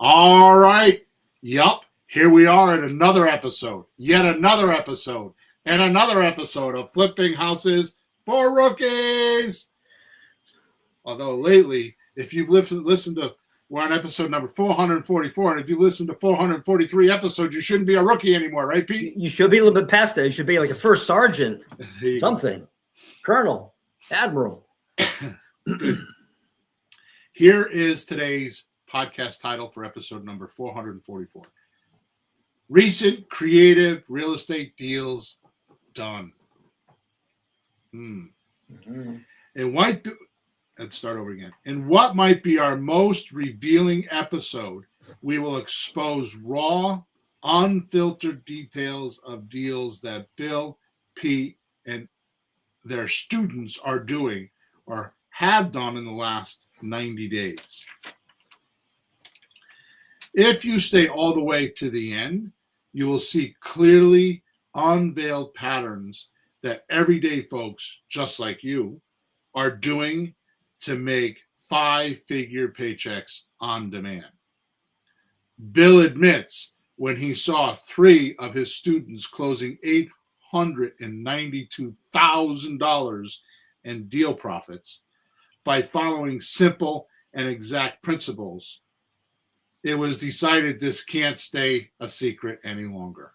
All right. Yup. Here we are at another episode, yet another episode, and another episode of Flipping Houses for Rookies. Although lately, if you've listened to, we're on episode number 444, and if you listen to 443 episodes, you shouldn't be a rookie anymore, right, Pete? You should be a little bit past that. You should be like a first sergeant, something, colonel, admiral. Here is today's podcast title for episode number 444. Recent creative real estate deals done. Mm-hmm. Let's start over again. In what might be our most revealing episode, we will expose raw, unfiltered details of deals that Bill, Pete, and their students are doing or have done in the last 90 days. If you stay all the way to the end, you will see clearly unveiled patterns that everyday folks, just like you, are doing to make 5-figure paychecks on demand. Bill admits when he saw 3 of his students closing $892,000 in deal profits by following simple and exact principles, it was decided this can't stay a secret any longer.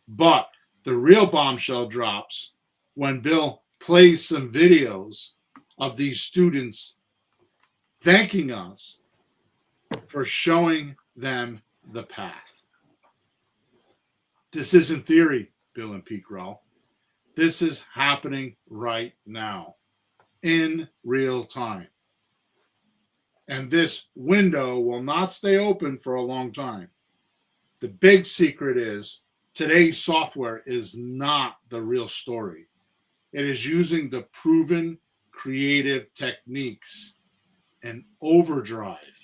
But the real bombshell drops when Bill plays some videos of these students thanking us for showing them the path. This isn't theory, Bill and Pete growl. This is happening right now, in real time. And this window will not stay open for a long time. The big secret is today's software is not the real story. It is using the proven creative techniques and overdrive.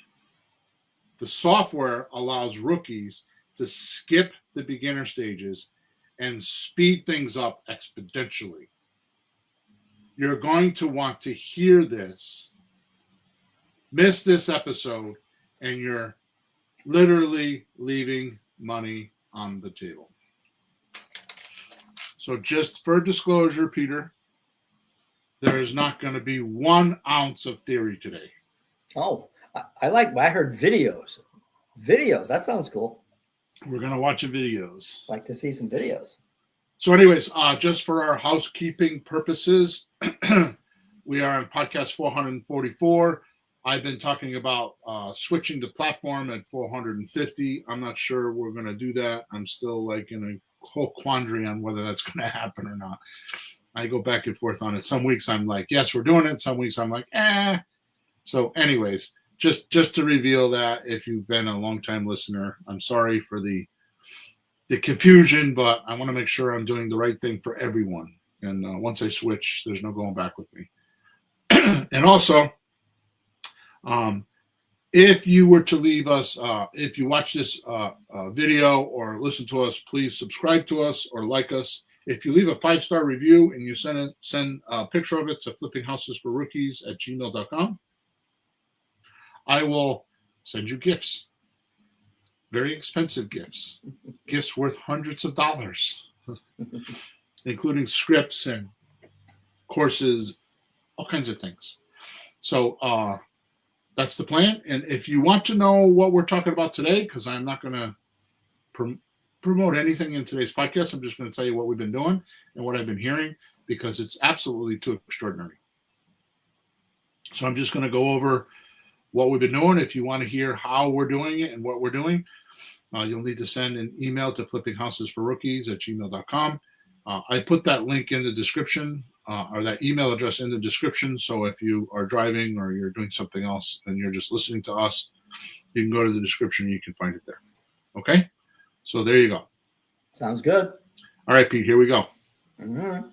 The software allows rookies to skip the beginner stages and speed things up exponentially. You're going to want to hear this. Miss this episode, and you're literally leaving money on the table. So just for disclosure, Peter, there is not going to be 1 ounce of theory today. Oh, I heard videos. That sounds cool. We're going to watch the videos. Like to see some videos. So anyways, just for our housekeeping purposes, we are on podcast 444. I've been talking about switching the platform at 450. I'm not sure we're going to do that. I'm still like in a whole quandary on whether that's going to happen or not. I go back and forth on it. Some weeks I'm like, yes, we're doing it. Some weeks I'm like, eh. So anyways, just to reveal that if you've been a long-time listener, I'm sorry for the confusion, but I want to make sure I'm doing the right thing for everyone. And once I switch, there's no going back with me. And also, if you were to leave us, if you watch this video or listen to us, please subscribe to us or like us. If you leave a 5-star review and you send a picture of it to flippinghousesforrookies@gmail.com, I will send you gifts. Very expensive gifts. Gifts worth hundreds of dollars, including scripts and courses, all kinds of things. So that's the plan. And if you want to know what we're talking about today, because I'm not going to promote anything in today's podcast, I'm just going to tell you what we've been doing and what I've been hearing, because it's absolutely too extraordinary. So I'm just going to go over what we've been doing. If you want to hear how we're doing it and what we're doing, you'll need to send an email to flippinghousesforrookies@gmail.com. I put that link in the description, or that email address in the description. So if you are driving or you're doing something else and you're just listening to us, you can go to the description and you can find it there. Okay? So there you go. Sounds good. All right, Pete, here we go. Mm-hmm.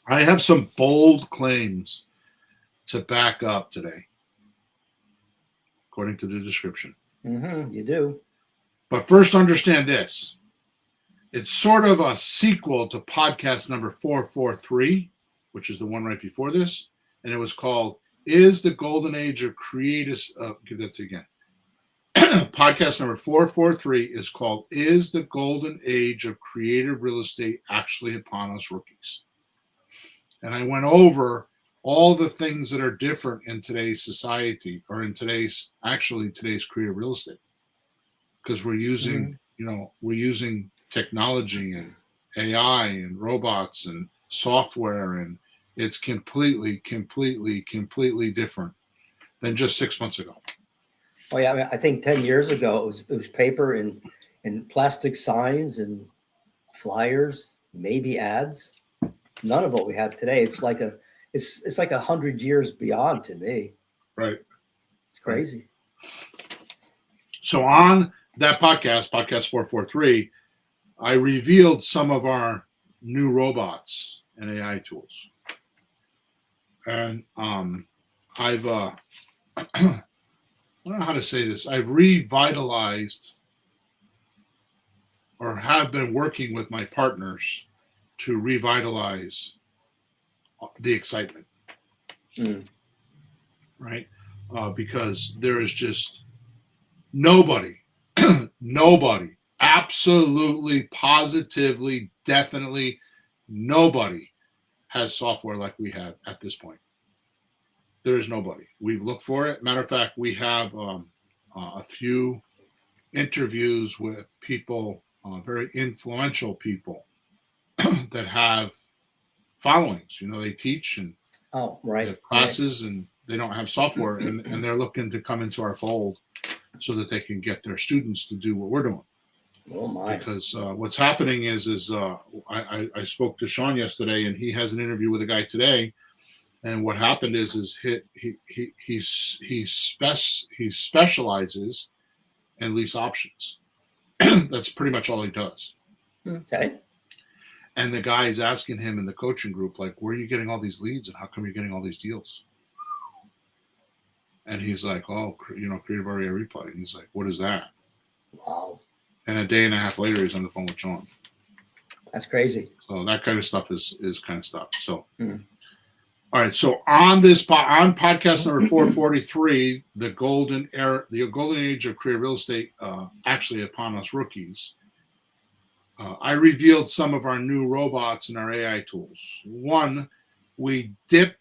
I have some bold claims to back up today, according to the description. Mm-hmm. You do. But first, understand this. It's sort of a sequel to podcast number 443, which is the one right before this. And it was called, Is the Golden Age of Creative... give that to again. Podcast number 443 is called "Is the Golden Age of Creative Real Estate Actually Upon Us Rookies?" And I went over all the things that are different in today's society, or in today's creative real estate, because we're using we're using technology and AI and robots and software, and it's completely different than just 6 months ago. Oh yeah, I mean, I think 10 years ago it was paper and plastic signs and flyers, maybe ads. None of what we have today. It's like it's like 100 years beyond to me. Right. It's crazy. So on that podcast 443, I revealed some of our new robots and AI tools. And I've I don't know how to say this. I've revitalized, or have been working with my partners to revitalize the excitement. Right? Because there is just nobody, absolutely, positively, definitely nobody has software like we have at this point. There is nobody. We've looked for it. Matter of fact, we have a few interviews with people, very influential people that have followings. They teach and they have classes, and they don't have software, and they're looking to come into our fold so that they can get their students to do what we're doing. Oh my! Because what's happening is I spoke to Sean yesterday, and he has an interview with a guy today. And what happened is he specializes in lease options. That's pretty much all he does. Okay. And the guy is asking him in the coaching group, like, where are you getting all these leads, and how come you're getting all these deals? And he's like, oh, Creative REI Replay. And he's like, what is that? Wow. And a day and a half later, he's on the phone with Sean. That's crazy. So that kind of stuff is kind of stuff. So. All right, so on podcast number 443, the golden age of creative real estate, actually upon us rookies, I revealed some of our new robots and our AI tools. One, we dip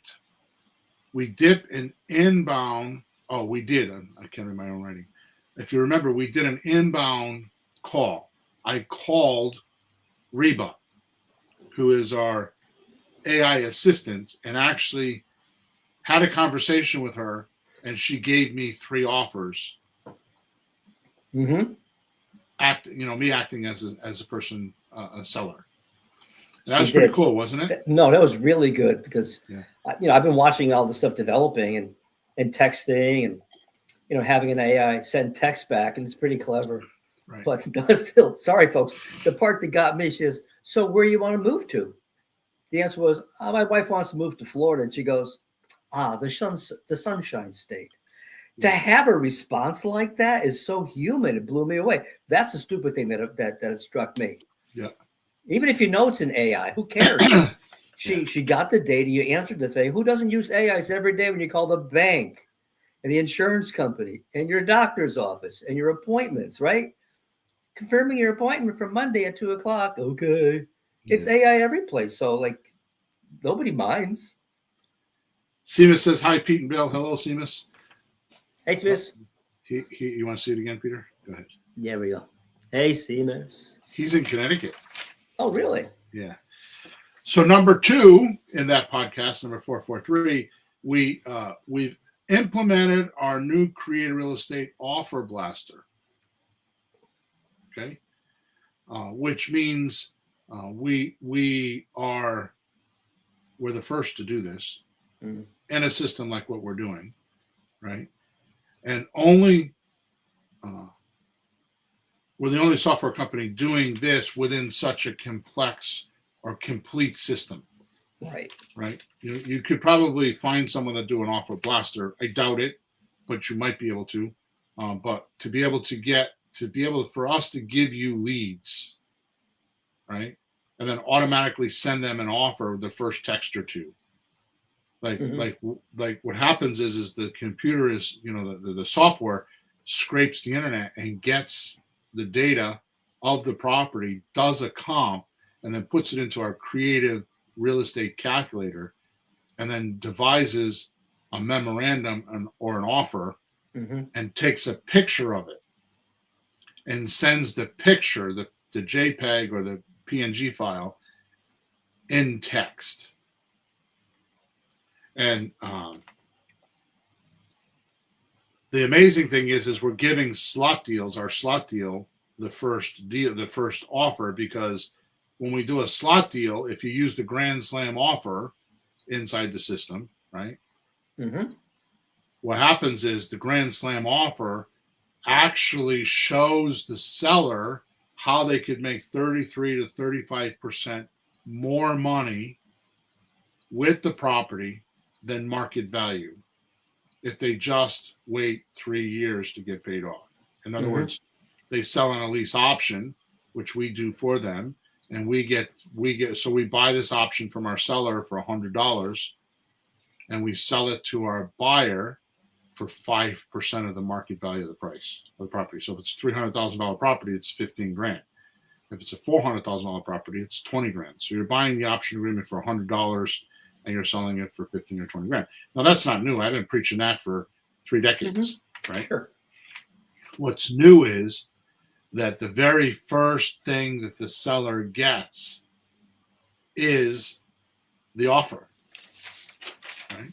an inbound. Oh, we did. I can't read my own writing. If you remember, we did an inbound call. I called Reba, who is our AI assistant, and actually had a conversation with her, and she gave me 3 offers. Me acting as a person, a seller. That was pretty cool, wasn't it? No, that was really good, because I've been watching all the stuff developing and texting, and having an AI send text back, and it's pretty clever. Right. But still, sorry folks, the part that got me, she says, so where you want to move to? The answer was, my wife wants to move to Florida. And she goes, the Sunshine State. To have a response like that is so human. It blew me away. That's the stupid thing that struck me. Yeah. Even if you know it's an AI, who cares? She got the data. You answered the thing. Who doesn't use AIs every day when you call the bank and the insurance company and your doctor's office and your appointments, right? Confirming your appointment for Monday at 2:00. Okay. It's AI every place, so nobody minds. Seamus says hi, Pete and Bill. Hello, Seamus. Hey, Seamus. You want to see it again, Peter? Go ahead. There we go. Hey, Seamus. He's in Connecticut. Oh, really? Yeah. So number 2 in that podcast, number 443, we've implemented our new Creative Real Estate Offer Blaster. Okay, which means we're the first to do this in a system like what we're doing, right? And we're the only software company doing this within such a complex or complete system. Right. You could probably find someone that do an offer blaster. I doubt it, but you might be able to. But to be able for us to give you leads, right, and then automatically send them an offer the first text or two. Like what happens is the computer is, the software scrapes the internet and gets the data of the property, does a comp, and then puts it into our creative real estate calculator, and then devises a memorandum or an offer, and takes a picture of it and sends the picture, the JPEG or the PNG file, in text. And the amazing thing is we're giving our slot deal, the first offer, because when we do a slot deal, if you use the Grand Slam offer inside the system, right? What happens is the Grand Slam offer actually shows the seller how they could make 33 to 35% more money with the property than market value if they just wait 3 years to get paid off. In other words, they sell on a lease option, which we do for them, and we get so we buy this option from our seller for $100, and we sell it to our buyer for 5% of the market value of the price of the property. So if it's $300,000 property, it's 15 grand. If it's a $400,000 property, it's 20 grand. So you're buying the option agreement for $100 and you're selling it for 15 or 20 grand. Now that's not new. I've been preaching that for 3 decades, right? Sure. What's new is that the very first thing that the seller gets is the offer, right?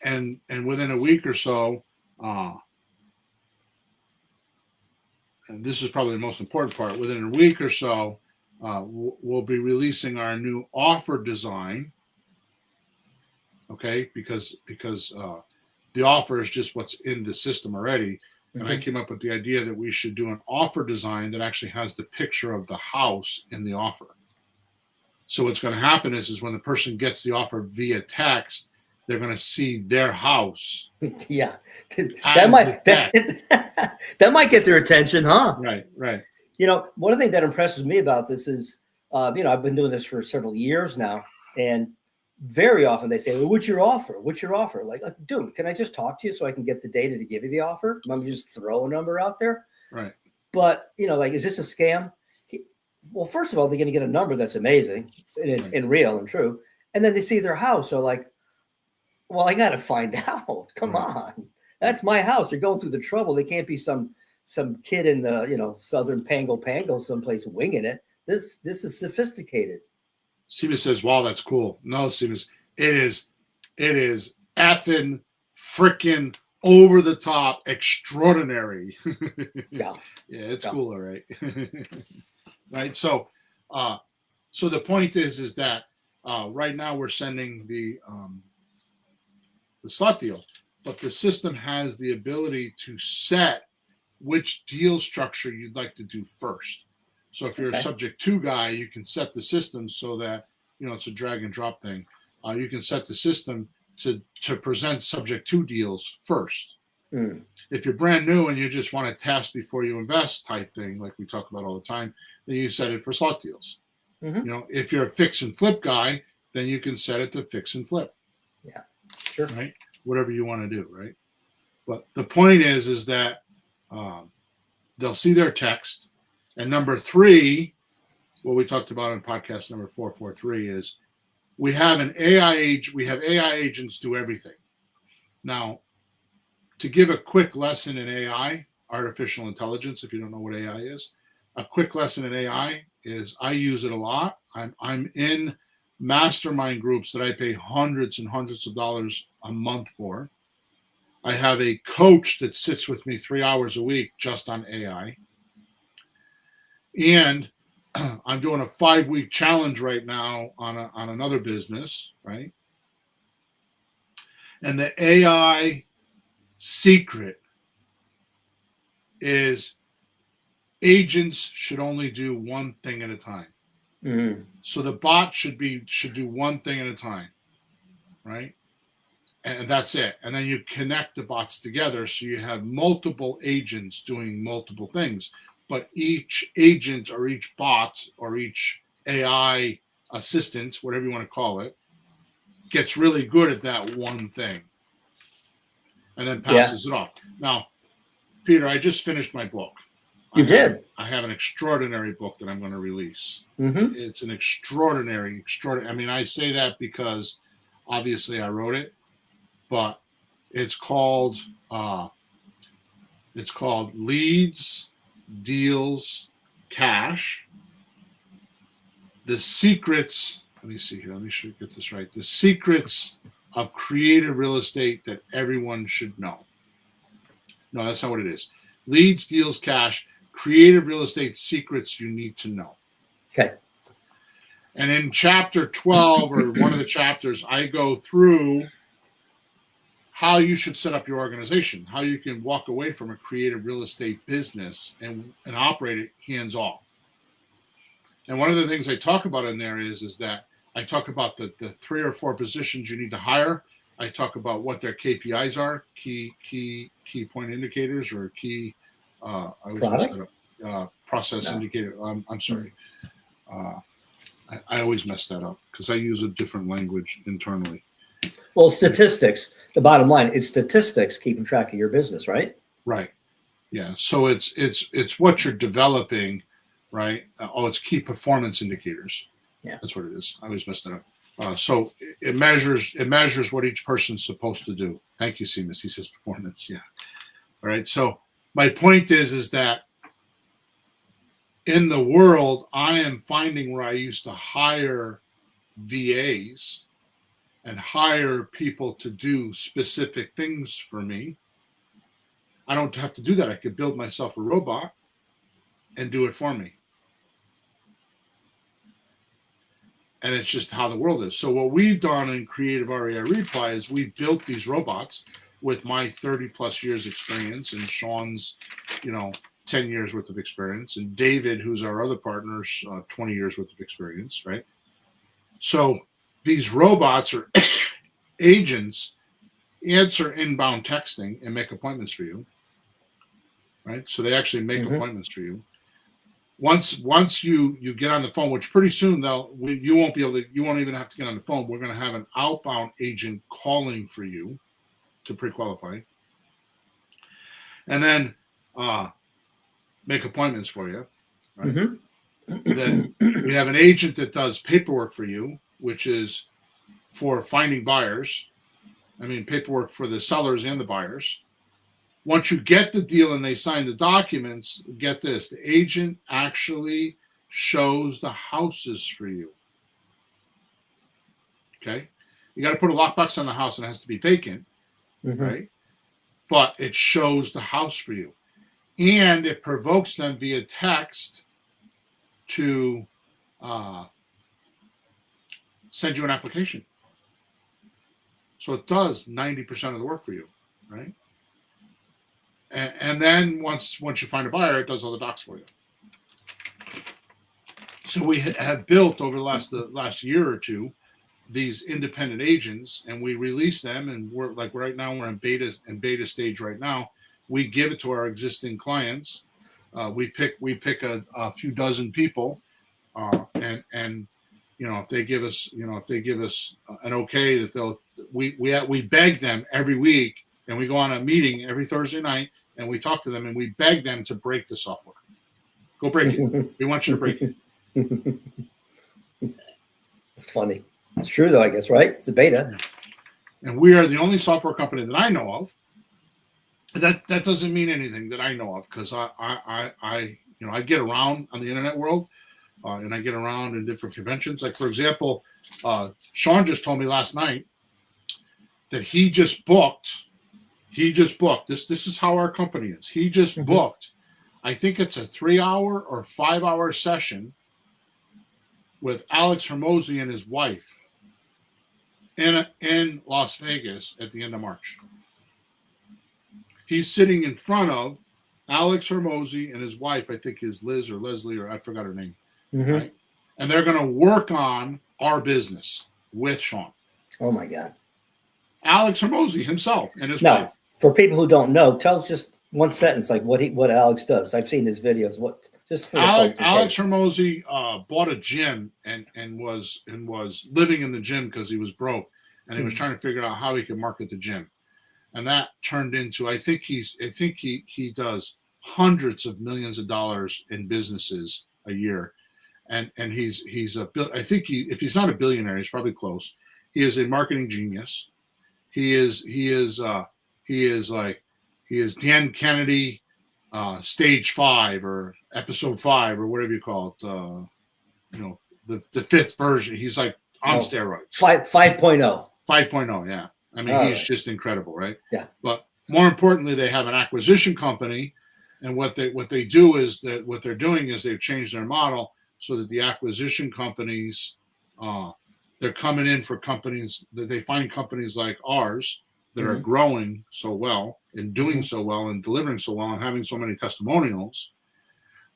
And within a week or so, and this is probably the most important part, within a week or so, we'll be releasing our new offer design. Okay, because the offer is just what's in the system already. And I came up with the idea that we should do an offer design that actually has the picture of the house in the offer. So what's going to happen is when the person gets the offer via text, they're going to see their house. Yeah, that might get their attention, huh? Right. You know, one of the things that impresses me about this is, I've been doing this for several years now, and very often they say, well, what's your offer? What's your offer? Like, dude, can I just talk to you so I can get the data to give you the offer? Let me just throw a number out there. Right. But, like, is this a scam? Well, first of all, they're going to get a number that's amazing. It is and real and true. And then they see their house. So like, well, I got to find out. Come on. That's my house. They're going through the trouble. They can't be some kid in the, southern Pango someplace winging it. This is sophisticated. Seamus says, wow, that's cool. No, Seamus, it is effing freaking over the top extraordinary. Yeah, it's cool, all right. Right. So the point is that right now we're sending the slot deal, but the system has the ability to set which deal structure you'd like to do first. So if you're a subject to guy, you can set the system so that, it's a drag and drop thing. You can set the system to present subject to deals first. If you're brand new and you just want to test before you invest type thing, like we talk about all the time, then you set it for slot deals. If you're a fix and flip guy, then you can set it to fix and flip. Yeah, sure. Right? Whatever you want to do, right? But the point is that they'll see their text. And number 3, what we talked about in podcast number 443 is we have AI agents do everything. Now, to give a quick lesson in AI, artificial intelligence, if you don't know what AI is, a quick lesson in AI is I use it a lot. I'm in mastermind groups that I pay hundreds and hundreds of dollars a month for. I have a coach that sits with me 3 hours a week just on AI. And I'm doing a 5-week challenge right now on another business, right? And the AI secret is agents should only do one thing at a time. So the bot should do one thing at a time, right? And that's it. And then you connect the bots together so you have multiple agents doing multiple things. But each agent or each bot or each AI assistant, whatever you want to call it, gets really good at that one thing and then passes it off. Now, Peter, I just finished my book. You did? I have an extraordinary book that I'm going to release. Mm-hmm. It's an extraordinary. I mean, I say that because obviously I wrote it, but it's called Leads, Deals, Cash. The secrets. Let me see here. Let me get this right. The secrets of creative real estate that everyone should know. No, that's not what it is. Leads, Deals, Cash. Creative real estate secrets you need to know. Okay. And in chapter 12, or one of the chapters, I go through how you should set up your organization, how you can walk away from a creative real estate business and operate it hands off. And one of the things I talk about in there is that I talk about the 3 or 4 positions you need to hire. I talk about what their KPIs are, key point indicators, or key I always mess that up. Process indicator. I'm sorry. I always mess that up because I use a different language internally. Well, statistics. The bottom line is statistics keeping track of your business, right? Right. Yeah. So it's what you're developing, right? It's key performance indicators. Yeah. That's what it is. I always mess that up. So it measures what each person's supposed to do. Thank you, Seamus. He says performance. Yeah. All right. So my point is that in the world, I am finding where I used to hire VAs and hire people to do specific things for me. I don't have to do that. I could build myself a robot and do it for me. And it's just how the world is. So what we've done in Creative REI Reply is we've built these robots with my 30 plus years experience and Sean's, 10 years worth of experience, and David, who's our other partner's 20 years worth of experience, right? So these robots or agents answer inbound texting and make appointments for you, right? So they actually make appointments for you. Once you get on the phone, which pretty soon you won't even have to get on the phone. We're going to have an outbound agent calling for you to pre-qualify, and then make appointments for you, right? Then we have an agent that does paperwork for you, which is for finding buyers. I mean, paperwork for the sellers and the buyers. Once you get the deal and they sign the documents, get this, the agent actually shows the houses for you. Okay? You got to put a lockbox on the house and it has to be vacant, right? But it shows the house for you. And it provokes them via text to send you an application. So it does 90% of the work for you, right? And then once you find a buyer, it does all the docs for you. So we have built over the last year or two these independent agents, and we release them, and we're like right now we're in beta stage right now. We give it to our existing clients. We pick a few dozen people, and if they give us an okay that we beg them every week, and we go on a meeting every Thursday night, and we talk to them and we beg them to break the software. Go break it. We want you to break it. It's funny. It's true though, I guess, right? It's a beta. And we are the only software company that I know of. That doesn't mean anything that I know of, because I get around on the internet world, and I get around in different conventions. Like, for example, Sean just told me last night that he just booked. This is how our company is. He just booked, I think it's a 3-hour or 5-hour session with Alex Hermosi and his wife in Las Vegas at the end of March. He's sitting in front of Alex Hermosi and his wife, I think is Liz or Leslie, or I forgot her name. Right? And they're going to work on our business with Sean. Oh my God. Alex Hermosi himself and his wife. For people who don't know, tell us just one sentence, like what Alex does. I've seen his videos. What just for Alex Hermosi bought a gym and was living in the gym because he was broke, and he was trying to figure out how he could market the gym. and that turned into, I think he does hundreds of millions of dollars in businesses a year, and he's I think if he's not a billionaire, he's probably close. He is a marketing genius. He is Dan Kennedy, stage 5 or episode 5 or whatever you call it. The fifth version. He's like on steroids. 5.0. 5.0, yeah. I mean, he's just incredible, right? Yeah. But more importantly, they have an acquisition company, and what they do is that what they're doing is they've changed their model so that the acquisition companies, they're coming in for companies that they find companies like ours that are growing so well and doing so well and delivering so well and having so many testimonials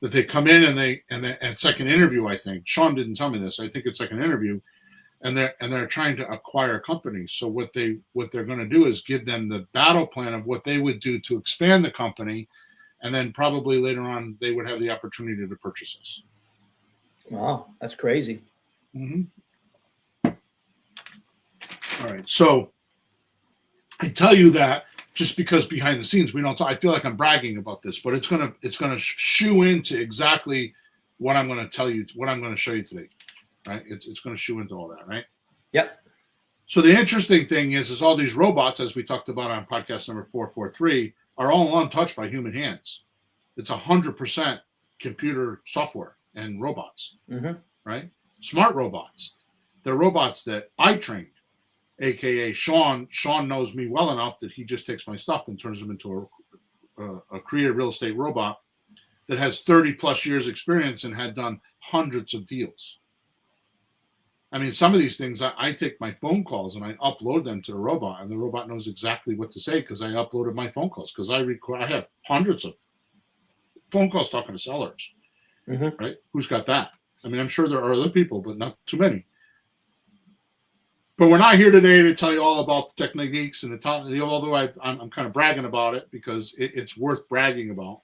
that they come in and it's like an interview. I think Sean didn't tell me this. I think it's like an interview. And they're trying to acquire companies. So what they're going to do is give them the battle plan of what they would do to expand the company, and then probably later on they would have the opportunity to purchase us. Wow, that's crazy. Mm-hmm. All right, so I tell you that just because behind the scenes we don't talk. I feel like I'm bragging about this, but it's gonna shoe into exactly what I'm going to tell you, what I'm going to show you today. Right, it's going to shoe into all that, right? Yep. So the interesting thing is all these robots, as we talked about on podcast number 443, are all untouched by human hands. It's 100% computer software and robots, right? Smart robots. They're robots that I trained, aka Sean. Sean knows me well enough that he just takes my stuff and turns them into a creative real estate robot that has 30 plus years experience and had done hundreds of deals. I mean, some of these things, I take my phone calls and I upload them to the robot, and the robot knows exactly what to say because I uploaded my phone calls, because I have hundreds of phone calls talking to sellers, right? Who's got that? I mean, I'm sure there are other people, but not too many. But we're not here today to tell you all about the techniques and although I'm kind of bragging about it because it's worth bragging about.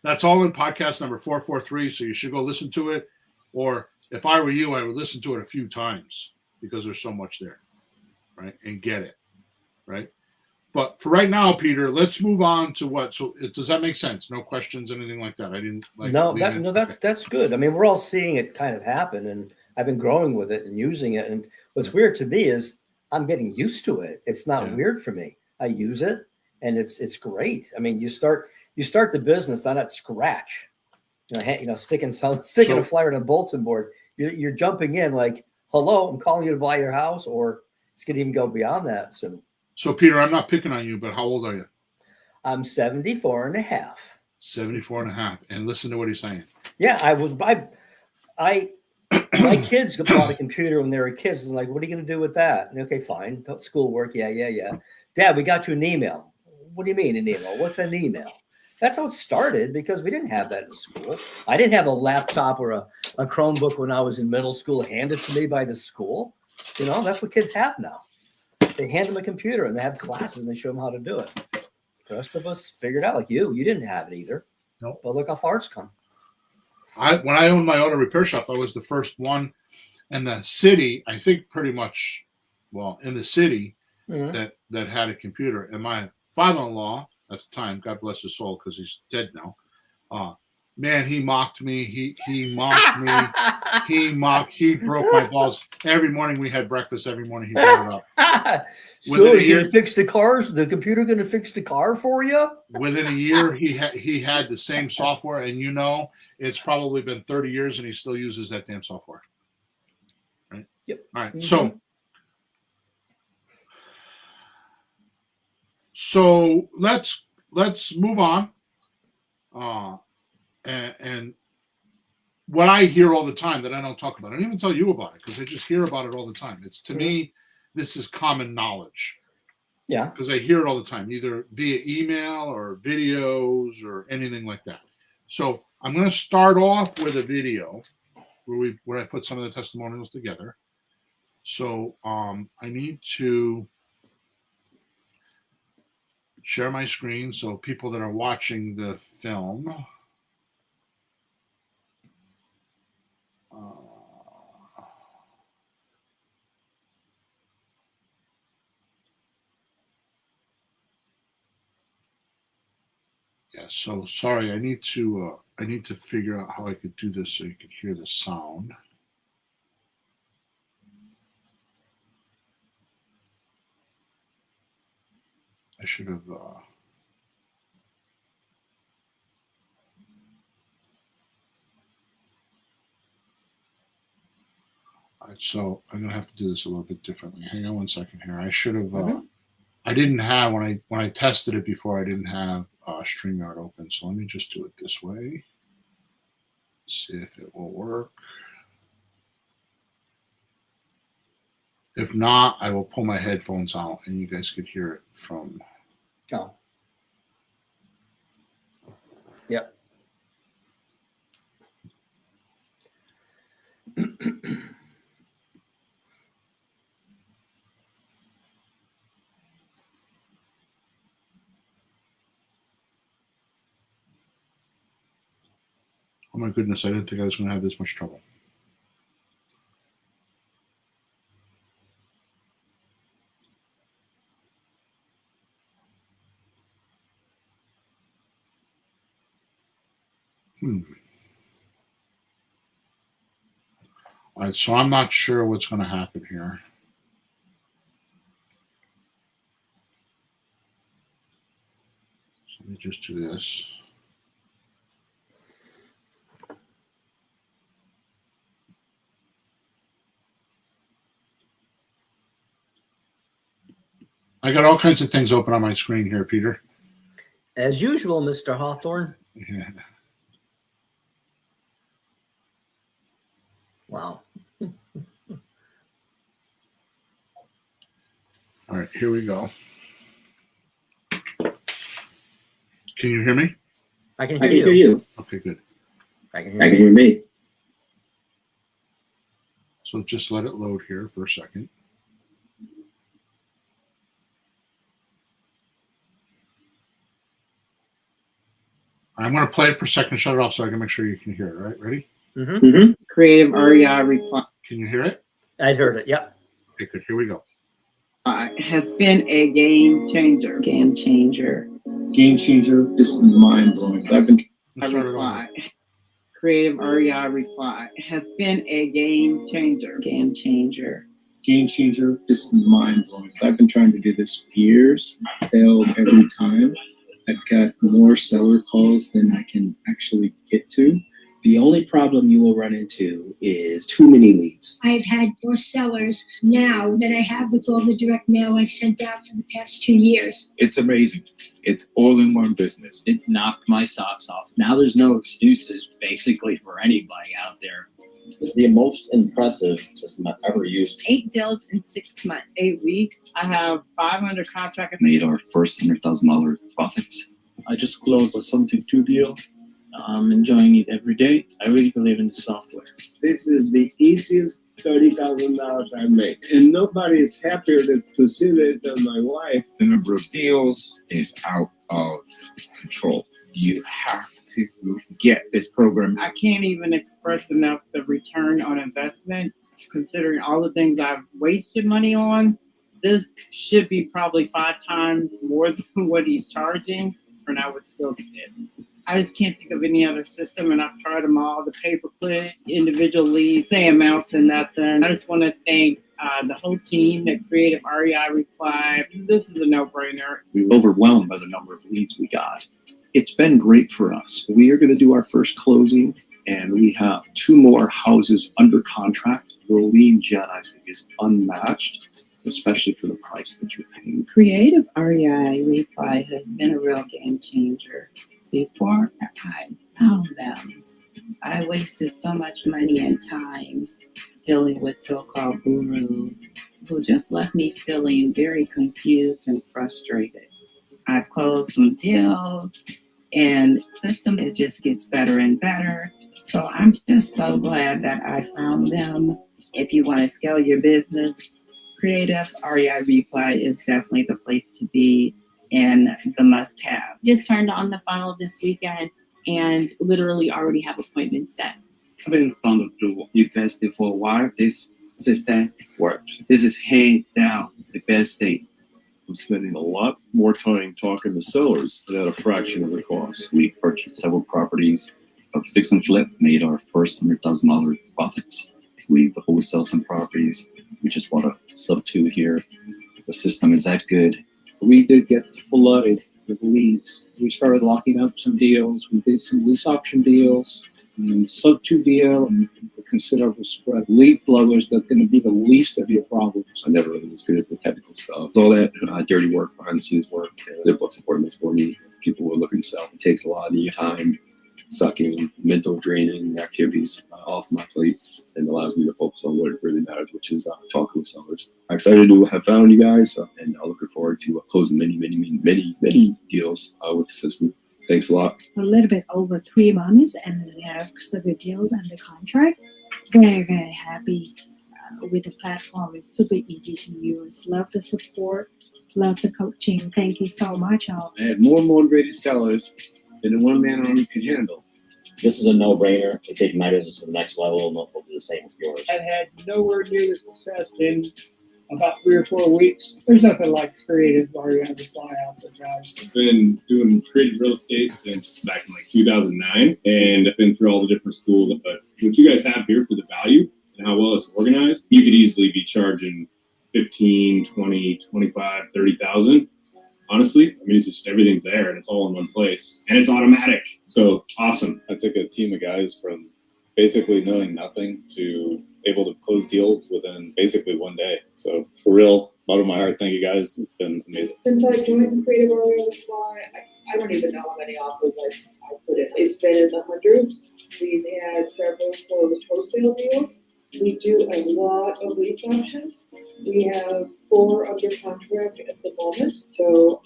That's all in podcast number 443, so you should go listen to it, or if I were you, I would listen to it a few times because there's so much there, right? And get it, right? But for right now, Peter, let's move on to what. So does that make sense? No questions, anything like that? I didn't like. That's good. I mean, we're all seeing it kind of happen, and I've been growing with it and using it. And what's weird to me is I'm getting used to it. It's not weird for me. I use it, and it's great. I mean, you start the business on at scratch. Sticking a flyer on a bulletin board. You're jumping in like, hello, I'm calling you to buy your house, or it's going to even go beyond that soon. So, Peter, I'm not picking on you, but how old are you? I'm 74 and a half. 74 and a half. And listen to what he's saying. Yeah, my kids bought a computer when they were kids. And like, what are you going to do with that? And, okay, fine. Schoolwork. Yeah. Dad, we got you an email. What do you mean an email? What's an email? That's how it started, because we didn't have that in school. I didn't have a laptop or a Chromebook when I was in middle school handed to me by the school. That's what kids have now. They hand them a computer and they have classes and they show them how to do it. The rest of us figured out, like you didn't have it either. Nope. But look how far it's come. When I owned my auto repair shop, I was the first one in the city, I think pretty much, in the city that had a computer. And my father-in-law, at the time, God bless his soul, because he's dead now. Man, he mocked me. He mocked me. He broke my balls. Every morning we had breakfast. Every morning he brought it up. So you're gonna fix the cars? The computer gonna fix the car for you? Within a year, he had the same software, and it's probably been 30 years, and he still uses that damn software. Right? Yep. All right. So let's move on. And what I hear all the time that I don't talk about, I don't even tell you about it because I just hear about it all the time. It's to me, this is common knowledge. Yeah. Because I hear it all the time, either via email or videos or anything like that. So I'm going to start off with a video where I put some of the testimonials together. So I need to share my screen so people that are watching the film. Yeah, so sorry, I need to figure out how I could do this so you could hear the sound. I should have all right, so I'm gonna have to do this a little bit differently. Hang on one second here. I should have I didn't have when I tested it before, I didn't have StreamYard open. So let me just do it this way. See if it will work. If not, I will pull my headphones out and you guys could hear it from. Oh. Yep. Oh my goodness, I didn't think I was going to have this much trouble. All right, so I'm not sure what's going to happen here. So let me just do this. I got all kinds of things open on my screen here, Peter. As usual, Mr. Hawthorne. Yeah. Wow. All right, here we go. Can you hear me? I can hear you. Okay, good. I can hear me. So just let it load here for a second. I'm going to play it for a second, shut it off so I can make sure you can hear it. All right, ready? Mm-hmm. Creative REI reply. Can you hear it? I heard it. Yep. Okay, good. Here we go. Has been a game changer. Game changer. Game changer. This is mind blowing. Let's start it over. Creative REI reply has been a game changer. Game changer. Game changer. This is mind blowing. I've been trying to do this for years. Failed every time. I've got more seller calls than I can actually get to. The only problem you will run into is too many leads. I've had more sellers now than I have with all the direct mail I've sent out for the past 2 years. It's amazing. It's all in one business. It knocked my socks off. Now there's no excuses basically for anybody out there. It's the most impressive system I've ever used. 8 deals in 6 months. 8 weeks. I have 500 contracts. Made our first $100,000 profits. I just closed a something 2 deal. I'm enjoying it every day. I really believe in the software. This is the easiest $30,000 I made. And nobody is happier to see this than my wife. The number of deals is out of control. You have to get this program. I can't even express enough the return on investment, considering all the things I've wasted money on. This should be probably 5 times more than what he's charging, and I would still get it. I just can't think of any other system, and I've tried them all, the pay-per-click, individual leads, they amount to nothing. I just want to thank the whole team at Creative REI Reply. This is a no-brainer. We were overwhelmed by the number of leads we got. It's been great for us. We are going to do our first closing, and we have 2 more houses under contract. The lead gen, I think, is unmatched, especially for the price that you're paying. Creative REI Reply has been a real game changer. Before I found them, I wasted so much money and time dealing with so-called gurus who just left me feeling very confused and frustrated. I've closed some deals, and the system, it just gets better and better. So I'm just so glad that I found them. If you want to scale your business, Creative REI Reply is definitely the place to be and the must-have. Just turned on the funnel this weekend and literally already have appointments set. I've been found to investing for a while. This system works. This is hands down the best thing. I'm spending a lot more time talking to sellers at a fraction of the cost. We purchased several properties of fix and flip, made our first $100,000 profits. We wholesale some properties. We just bought a sub 2 here. The system is that good. We did get flooded with leads. We started locking up some deals. We did some lease option deals, and sub 2 deal, and a considerable spread. Lead flow is going to be the least of your problems. I never really was good at the technical stuff. All that dirty work, behind the scenes work, the books appointments for me. People were looking to sell. It takes a lot of your time, sucking, mental draining activities off my plate, and allows me to focus on what really matters, which is talking with sellers. I'm excited to have found you guys, and I'm looking forward to closing many deals with the system. Thanks a lot. A little bit over 3 months, and we have several deals under contract. Very, very happy with the platform. It's super easy to use. Love the support. Love the coaching. Thank you so much. I had more motivated sellers than the one-man army could handle. This is a no-brainer to take my business to the next level, and hopefully do the same with yours. I've had nowhere near the success in about 3 or 4 weeks. There's nothing like creative REI reply out there, guys. I've been doing creative real estate since back in like 2009, and I've been through all the different schools. But what you guys have here for the value and how well it's organized, you could easily be charging 15, 20, 25, 30,000. Honestly, I mean, it's just everything's there and it's all in one place and it's automatic. So awesome. I took a team of guys from basically knowing nothing to able to close deals within basically 1 day. So for real, bottom of my heart, thank you guys. It's been amazing. Since I joined Creative REI Reply, I don't even know how many offers I put in. It's been in the hundreds. We've had several closed wholesale deals. We do a lot of lease options. We have 4 under contract at the moment. So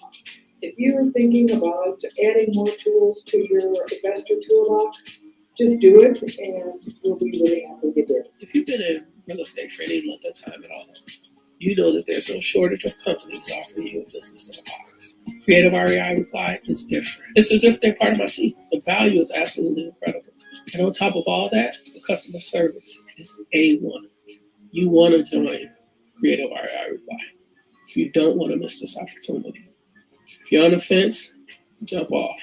if you're thinking about adding more tools to your investor toolbox, just do it and you'll be really happy to do it. If you've been in real estate for any length of time at all, you know that there's no shortage of companies offering you a business in a box. Creative REI Reply is different. It's as if they're part of my team. The value is absolutely incredible. And on top of all that, the customer service is A1. You want to join Creative REI Reply. You don't want to miss this opportunity. If you're on the fence, jump off.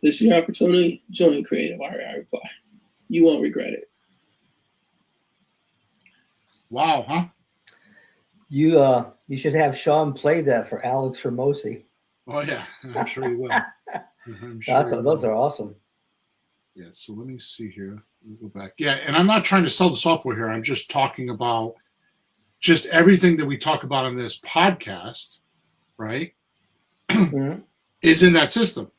This is your opportunity. Join Creative REI Reply. You won't regret it. Wow, huh? You should have Sean play that for Alex Ramosi. Oh yeah, I'm sure he will. I'm sure Those are awesome. Yeah, so let me see here. Let me go back. Yeah, and I'm not trying to sell the software here. I'm just talking about just everything that we talk about on this podcast, right? Mm-hmm. Is in that system.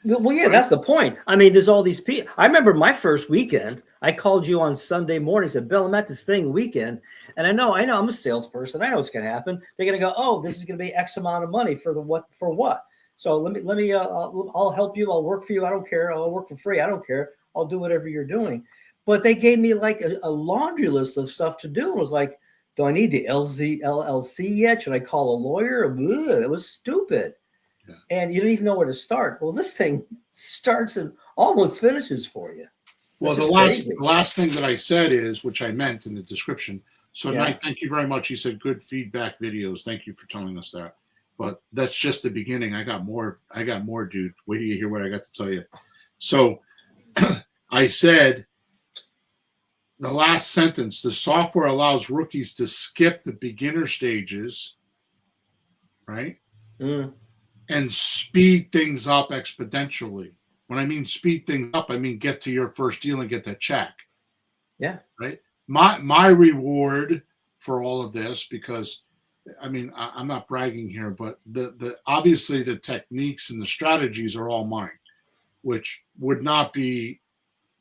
Well, yeah, that's the point. I mean, there's all these people. I remember my first weekend. I called you on Sunday morning. Said, "Bill, I'm at this thing weekend, and I know. I'm a salesperson. I know what's going to happen. They're going to go, oh, this is going to be X amount of money for what? So let me. I'll help you. I'll work for you. I don't care. I'll work for free. I don't care. I'll do whatever you're doing." But they gave me like a laundry list of stuff to do. It was like, do I need the LLC yet? Should I call a lawyer? Ugh, it was stupid. Yeah. And you don't even know where to start. Well, this thing starts and almost finishes for you. Well, the last thing that I said is, which I meant in the description. So Knight, thank you very much. He said, good feedback videos. Thank you for telling us that. But that's just the beginning. I got more, dude. Wait till you hear what I got to tell you. So I said, the last sentence, the software allows rookies to skip the beginner stages, right? And speed things up exponentially. When I mean speed things up, I mean get to your first deal and get that check. Yeah. Right? My reward for all of this, because I mean, I'm not bragging here, but the obviously the techniques and the strategies are all mine, which would not be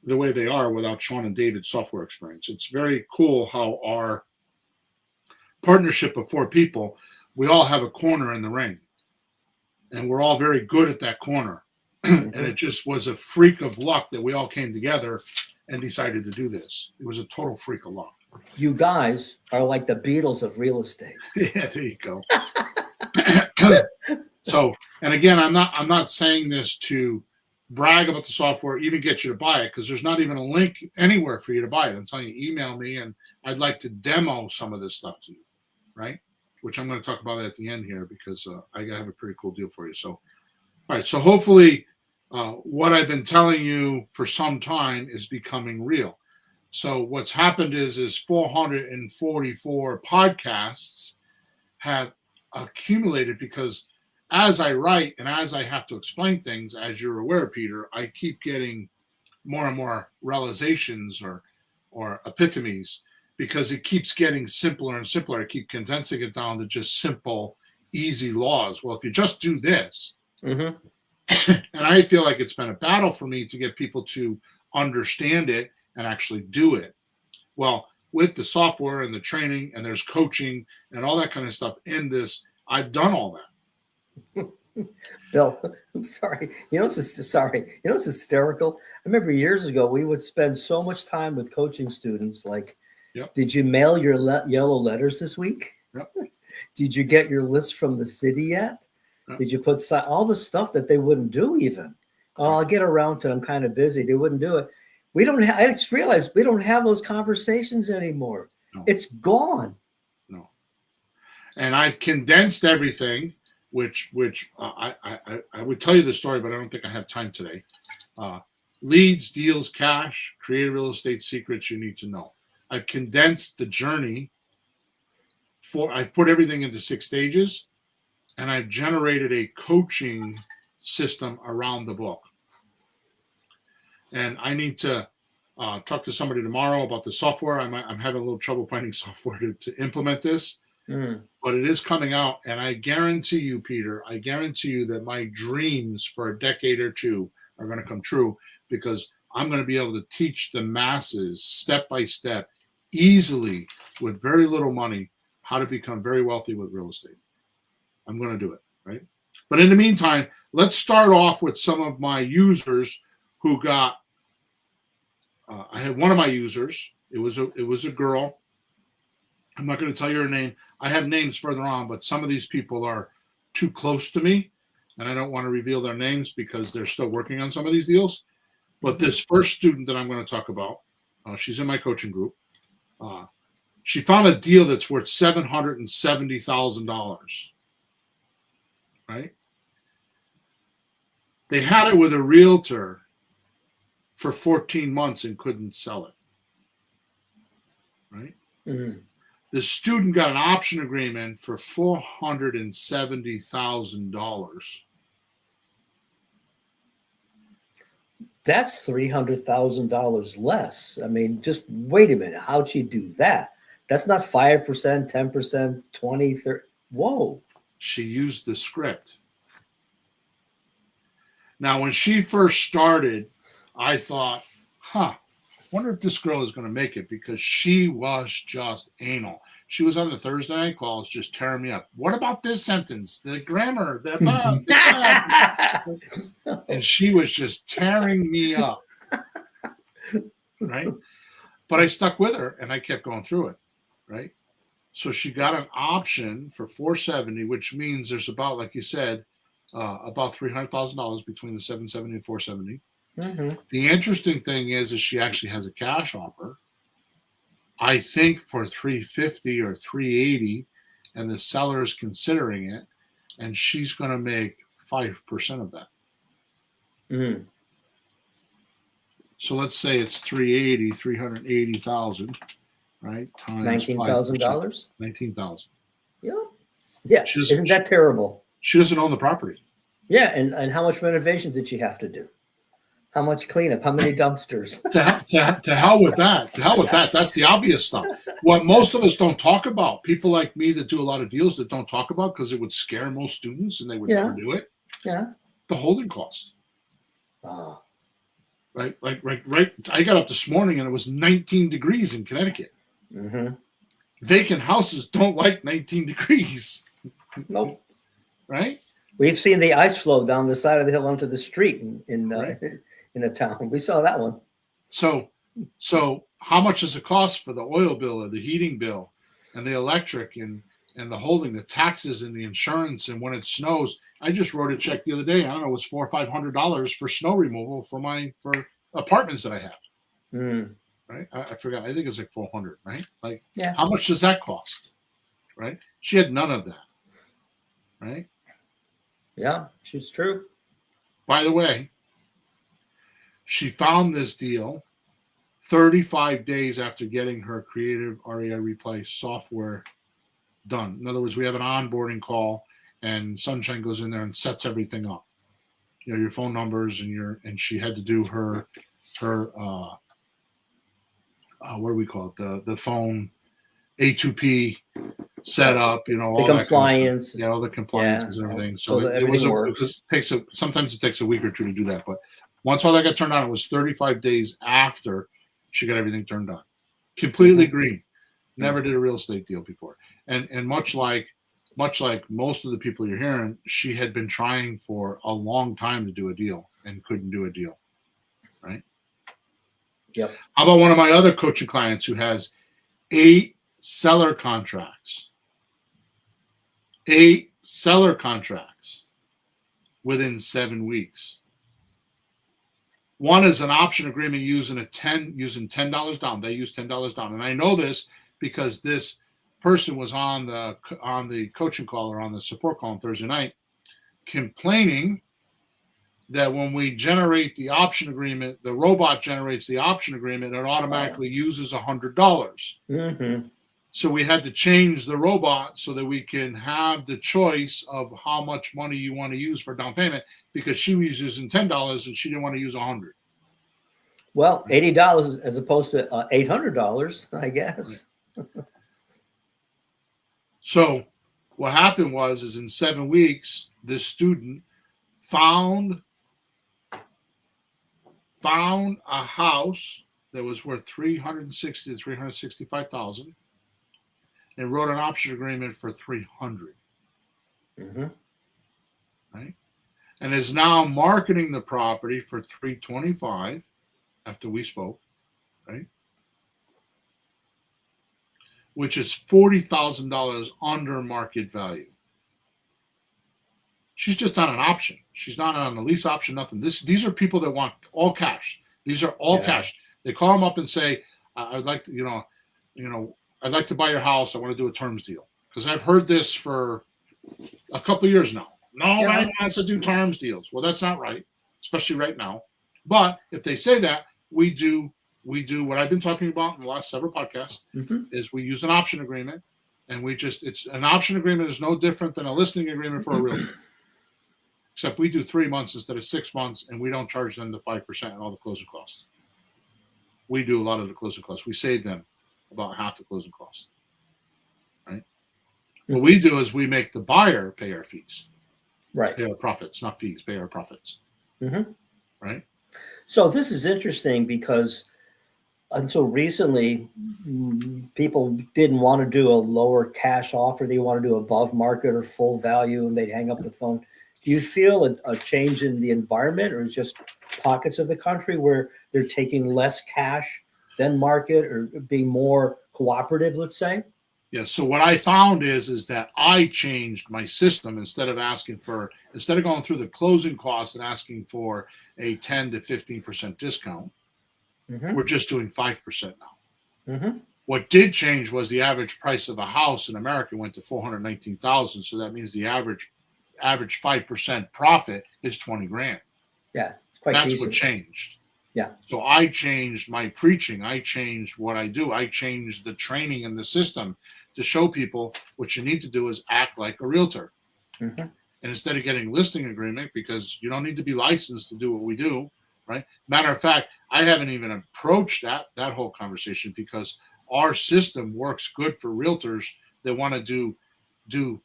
the way they are without Sean and David's software experience. It's very cool how our partnership of 4 people, we all have a corner in the ring. And we're all very good at that corner. And it just was a freak of luck that we all came together and decided to do this. It was a total freak of luck. You guys are like the Beatles of real estate. Yeah, there you go. So, and again, I'm not saying this to brag about the software, even get you to buy it, because there's not even a link anywhere for you to buy it. I'm telling you, email me and I'd like to demo some of this stuff to you, right? which I'm going to talk about at the end here because I have a pretty cool deal for you. So, all right. So hopefully what I've been telling you for some time is becoming real. So what's happened is 444 podcasts have accumulated because as I write and as I have to explain things, as you're aware, Peter, I keep getting more and more realizations or epiphanies because it keeps getting simpler and simpler. I keep condensing it down to just simple, easy laws. Well, if you just do this, Mm-hmm. and I feel like it's been a battle for me to get people to understand it and actually do it. Well, with the software and the training and there's coaching and all that kind of stuff in this, I've done all that. Bill, I'm sorry. You know, it's hysterical. I remember years ago, we would spend so much time with coaching students. Like, Yep. Did you mail your yellow letters this week? Yep. Did you get your list from the city yet? Yep. Did you put all the stuff that they wouldn't do even? Oh, I'll get around to it. I'm kind of busy. They wouldn't do it. We don't have, I just realized we don't have those conversations anymore. No. It's gone. No. And I've condensed everything, which I would tell you the story, but I don't think I have time today. Leads, deals, cash, creative real estate secrets you need to know. I've condensed the journey I put everything into 6 stages, and I've generated a coaching system around the book. And I need to talk to somebody tomorrow about the software. I'm having a little trouble finding software to implement this, but it is coming out. And I guarantee you, Peter, I guarantee you that my dreams for a decade or two are going to come true because I'm going to be able to teach the masses step by step, easily, with very little money, how to become very wealthy with real estate. I'm going to do it, right? But in the meantime, let's start off with some of my users who got. I had one of my users. It was a girl. I'm not going to tell you her name. I have names further on, but some of these people are too close to me, and I don't want to reveal their names because they're still working on some of these deals. But this first student that I'm going to talk about, she's in my coaching group. She found a deal that's worth $770,000. Right? They had it with a realtor for 14 months and couldn't sell it. Right? Mm-hmm. The student got an option agreement for $470,000. That's $300,000 less. I mean, just wait a minute. How'd she do that? That's not 5%, 10%, 20, 30. Whoa. She used the script. Now, when she first started, I thought, wonder if this girl is going to make it because she was just anal. She was on the Thursday night calls just tearing me up. What about this sentence? The grammar, the above. And she was just tearing me up. Right? But I stuck with her and I kept going through it. Right? So she got an option for $470,000, which means there's about, like you said, about $300,000 between the $770,000 and $470,000. Mm-hmm. The interesting thing is she actually has a cash offer, I think for $350,000 or $380,000, and the seller is considering it, and she's going to make 5% of that. Mm-hmm. So let's say it's $380,000, right? Times $19,000. $19,000. Yeah. Isn't that terrible? She doesn't own the property. Yeah, and how much renovation did she have to do? How much cleanup? How many dumpsters? To hell with that. To hell with that. That's the obvious stuff. What most of us don't talk about, people like me that do a lot of deals that don't talk about because it would scare most students and they would never do it. Yeah. The holding cost. Oh. Right. Right. I got up this morning and it was 19 degrees in Connecticut. Mm-hmm. Vacant houses don't like 19 degrees. Nope. Right. We've seen the ice flow down the side of the hill onto the street in a town. We saw that one. So how much does it cost for the oil bill or the heating bill and the electric and the holding, the taxes and the insurance? And when it snows, I just wrote a check the other day. I don't know, it was $400 or $500 for snow removal for apartments that I have. Mm. Right. I forgot. I think it's like 400, right? Like, yeah. How much does that cost? right? She had none of that, right? Yeah, she's true. By the way, she found this deal 35 days after getting her creative REI replay software done. In other words, we have an onboarding call and Sunshine goes in there and sets everything up. You know, your phone numbers and she had to do her what do we call it? The phone A2P setup, you know, all The that compliance. kind of stuff. Yeah, all the compliances and everything. So, that it was everything works. sometimes it takes a week or two to do that. But once all that got turned on, it was 35 days after she got everything turned on. Completely green. Never did a real estate deal before. And much like most of the people you're hearing, she had been trying for a long time to do a deal and couldn't do a deal. Right? Yep. How about one of my other coaching clients who has 8 seller contracts? 8 seller contracts within 7 weeks. One is an option agreement using $10 down. They use $10 down, and I know this because this person was on the coaching call or on the support call on Thursday night, complaining that when we generate the option agreement, the robot generates the option agreement, it automatically uses $100. Mm-hmm. So we had to change the robot so that we can have the choice of how much money you want to use for down payment, because she was using $10 and she didn't want to use $100. Well, $80 as opposed to $800, I guess. Right. So what happened is in 7 weeks, this student found a house that was worth $360,000 to $365,000 and wrote an option agreement for $300,000. Mm-hmm. Right? And is now marketing the property for $325,000 after we spoke, right? Which is $40,000 under market value. She's just on an option. She's not on a lease option, nothing. These are people that want all cash. These are all cash. They call them up and say, I'd like to, I'd like to buy your house. I want to do a terms deal. Because I've heard this for a couple of years now. Nobody wants to do terms deals. Well, that's not right, especially right now. But if they say that, we do what I've been talking about in the last several podcasts, is we use an option agreement, and it's an option agreement is no different than a listing agreement for a realtor. Except we do 3 months instead of 6 months, and we don't charge them the 5% and all the closing costs. We do a lot of the closing costs. We save them about half the closing costs. Right? What we do is we make the buyer pay our fees. Right. Pay our profits, not fees, pay our profits. Mm-hmm. Right? So this is interesting because until recently, people didn't want to do a lower cash offer. They want to do above market or full value, and they'd hang up the phone. Do you feel a change in the environment, or is just pockets of the country where they're taking less cash than market, or being more cooperative, let's say? Yeah. So what I found is that I changed my system. Instead of going through the closing costs and asking for a 10 to 15% discount, we're just doing 5% now. Mm-hmm. What did change was the average price of a house in America went to $419,000. So that means the average 5% profit is $20,000. Yeah, it's quite That's decent. what changed. Yeah. So I changed my preaching. I changed what I do. I changed the training in the system to show people what you need to do is act like a realtor. Mm-hmm. And instead of getting listing agreement, because you don't need to be licensed to do what we do, right? Matter of fact, I haven't even approached that whole conversation, because our system works good for realtors that want to do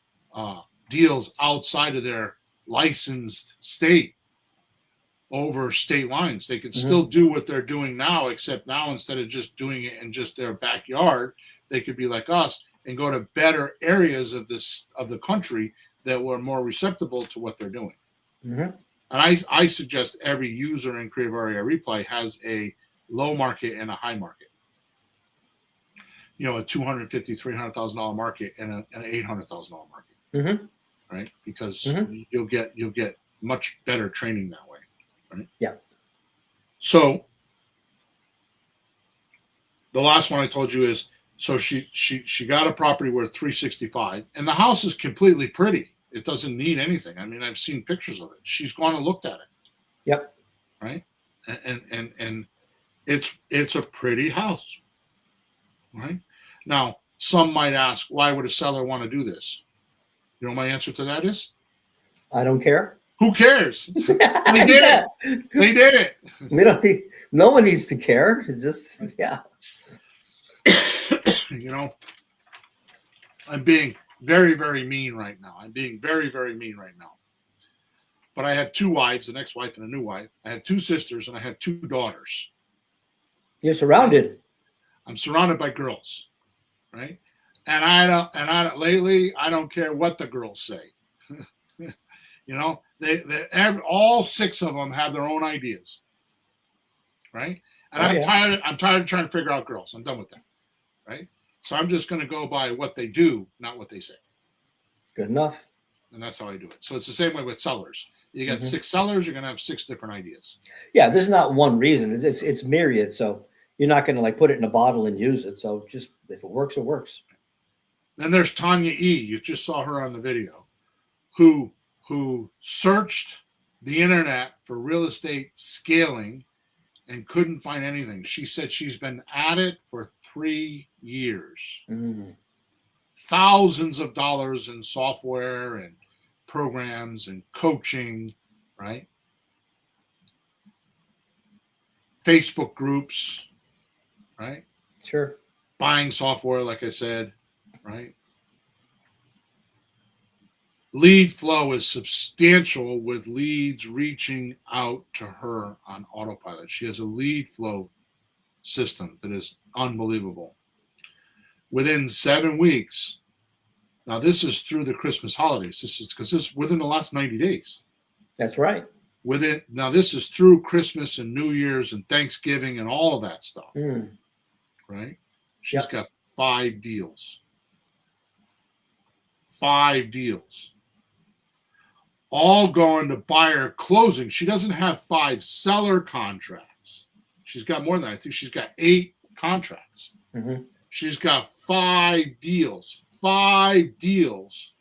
deals outside of their licensed state, over state lines. They can still do what they're doing now, except now instead of just doing it in just their backyard, they could be like us and go to better areas of the country that were more receptible to what they're doing. Mm-hmm. And I suggest every user in Creative REI Replay has a low market and a high market. A $250,000, $300,000 market and an $800,000 market. Mm-hmm. Right? Because you'll get much better training that way. Right? Yeah. So the last one I told you is So she got a property worth 365, and the house is completely pretty. It doesn't need anything. I mean, I've seen pictures of it. She's gone and looked at it. Yep. Right. And it's a pretty house. Right. Now, some might ask, why would a seller want to do this? You know, my answer to that is, I don't care. Who cares? They did it. They did it. We don't need. No one needs to care. It's just You know, I'm being very, very mean right now. I'm being very, very mean right now. But I had 2 wives, an ex-wife and a new wife. I had 2 sisters and I had 2 daughters. You're surrounded. I'm surrounded by girls, right? And I don't. Lately, I don't care what the girls say. You know, all 6 of them have their own ideas, right? And I'm tired of trying to figure out girls. I'm done with that, right? So I'm just going to go by what they do, not what they say. Good enough. And that's how I do it. So it's the same way with sellers. You got 6 sellers, you're going to have 6 different ideas. Yeah, there's not one reason. It's myriad. So you're not going to like put it in a bottle and use it. So just if it works, it works. Then there's Tanya E. You just saw her on the video, who searched the internet for real estate scaling and couldn't find anything. She said she's been at it for 3 years. Thousands of dollars in software and programs and coaching, right? Facebook groups, right? Sure. Buying software, like I said, right? Lead flow is substantial with leads reaching out to her on autopilot. She has a lead flow system that is unbelievable. Within 7 weeks, now this is through the Christmas holidays. This is because this is within the last 90 days. That's right. Now this is through Christmas and New Year's and Thanksgiving and all of that stuff. Right? She's got 5 deals. 5 deals. All going to buyer closing. She doesn't have 5 seller contracts. She's got more than that. I think she's got 8 contracts. She's got 5 deals. 5 deals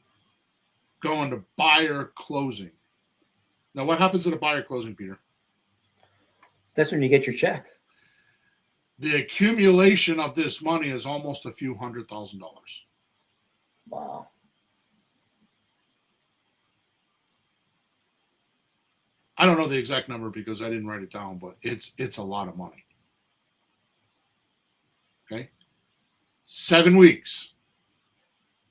going to buyer closing. Now, what happens at a buyer closing, Peter? That's when you get your check. The accumulation of this money is almost a few $100,000. Wow. I don't know the exact number because I didn't write it down, but it's a lot of money. Okay. 7 weeks.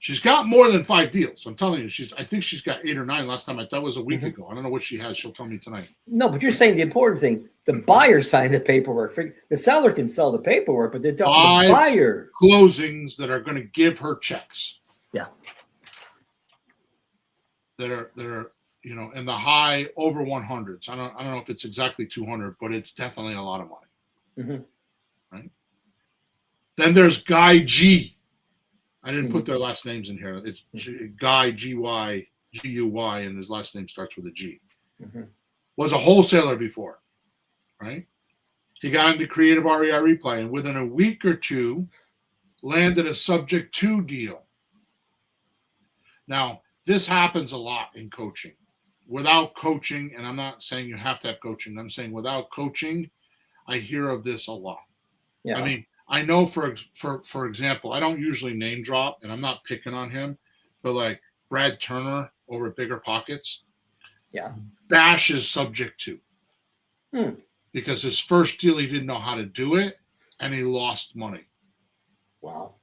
She's got more than 5 deals. I'm telling you, I think she's got 8 or 9 last time. That was a week ago. I don't know what she has. She'll tell me tonight. No, but you're saying the important thing, the buyer signed the paperwork. The seller can sell the paperwork, but the buyer. Closings that are going to give her checks. Yeah. That are in the high over 100s. I don't know if it's exactly 200, but it's definitely a lot of money. Right? Then there's Guy G. I didn't put their last names in here. It's Guy G-Y, G-U-Y, and his last name starts with a G. Was a wholesaler before, right? He got into creative REI replay, and within a week or 2, landed a subject to deal. Now, this happens a lot in coaching. Without coaching, and I'm not saying you have to have coaching, I'm saying without coaching, I hear of this a lot. Yeah. I mean, I know for example, I don't usually name drop, and I'm not picking on him, but like Brad Turner over at Bigger Pockets, bashes subject to, because his first deal he didn't know how to do it, and he lost money. Wow.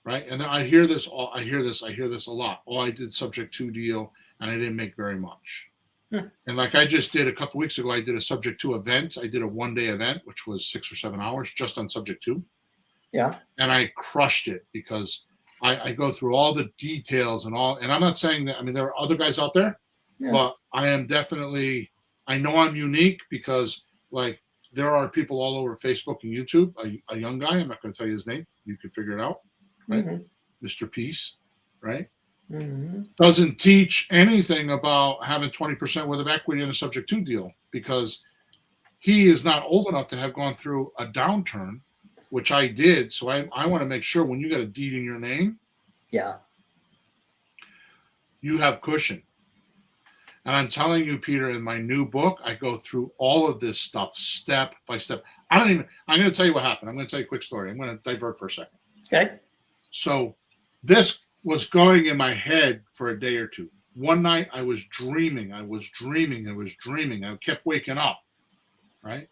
Right, and then I hear this a lot. Oh, I did subject to deal, and I didn't make very much. And like I just did a couple weeks ago, I did a subject to event. I did a 1-day event, which was 6 or 7 hours just on subject to. Yeah. And I crushed it because I go through all the details and I'm not saying that, I mean, there are other guys out there, but I am definitely, I know I'm unique because like there are people all over Facebook and YouTube, a young guy, I'm not going to tell you his name. You can figure it out, right? Mr. Peace, right? Doesn't teach anything about having 20% worth of equity in a subject to deal because he is not old enough to have gone through a downturn which I did. So I want to make sure when you got a deed in your name, Yeah. you have cushion. And I'm telling you, Peter, in my new book, I go through all of this stuff step by step. I'm going to tell you what happened. I'm going to tell you a quick story. I'm going to divert for a second. Okay. So this was going in my head for a day or two. One night I was dreaming. I kept waking up, right?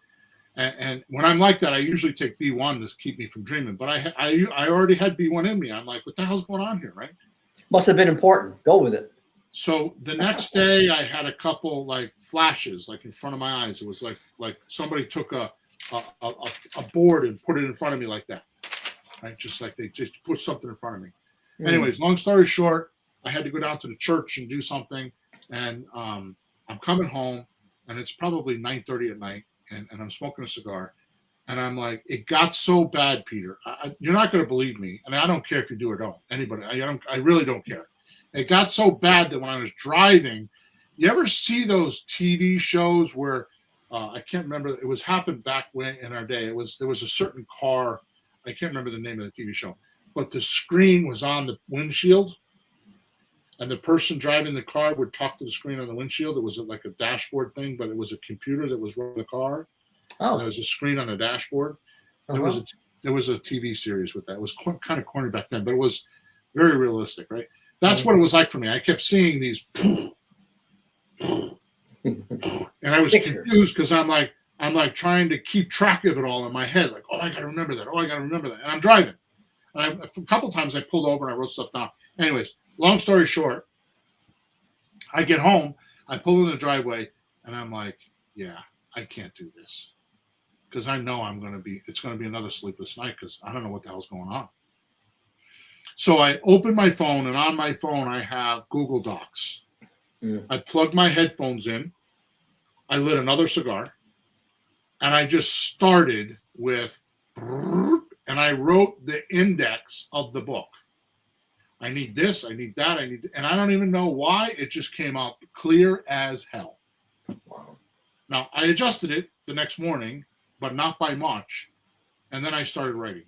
And when I'm like that, I usually take B1 to keep me from dreaming. But I already had B1 in me. I'm like, what the hell's going on here, right? Must have been important. Go with it. So the next day I had a couple like flashes like in front of my eyes. It was like somebody took a board and put it in front of me like that, right? Just like they just put something in front of me. Anyways, long story short, I had to go down to the church and do something. And I'm coming home and it's probably 9:30 at night and I'm smoking a cigar. And I'm like, it got so bad, Peter. You're not going to believe me. And I don't care if you do or don't. Anybody. I really don't care. It got so bad that when I was driving, you ever see those TV shows where I can't remember, it was happened back when in our day. There was a certain car, I can't remember the name of the TV show, but the screen was on the windshield, and the person driving the car would talk to the screen on the windshield. It was like a dashboard thing, but it was a computer that was running the car. Oh, there was a screen on the dashboard. There was a TV series with that. It was kind of corny back then, but it was very realistic, right? That's what it was like for me. I kept seeing these, and I was confused because I'm like trying to keep track of it all in my head. Like, oh, I got to remember that. Oh, I got to remember that. And I'm driving. And a couple times I pulled over and I wrote stuff down. Anyways, long story short, I get home, I pull in the driveway, and I'm like, yeah, I can't do this because I know it's going to be another sleepless night because I don't know what the hell's going on. So I open my phone, and on my phone, I have Google Docs. I plugged my headphones in. I lit another cigar, and I just started with, and I wrote the index of the book. I need this, I need that, and I don't even know why. It just came out clear as hell. Wow. Now, I adjusted it the next morning, but not by much, and then I started writing.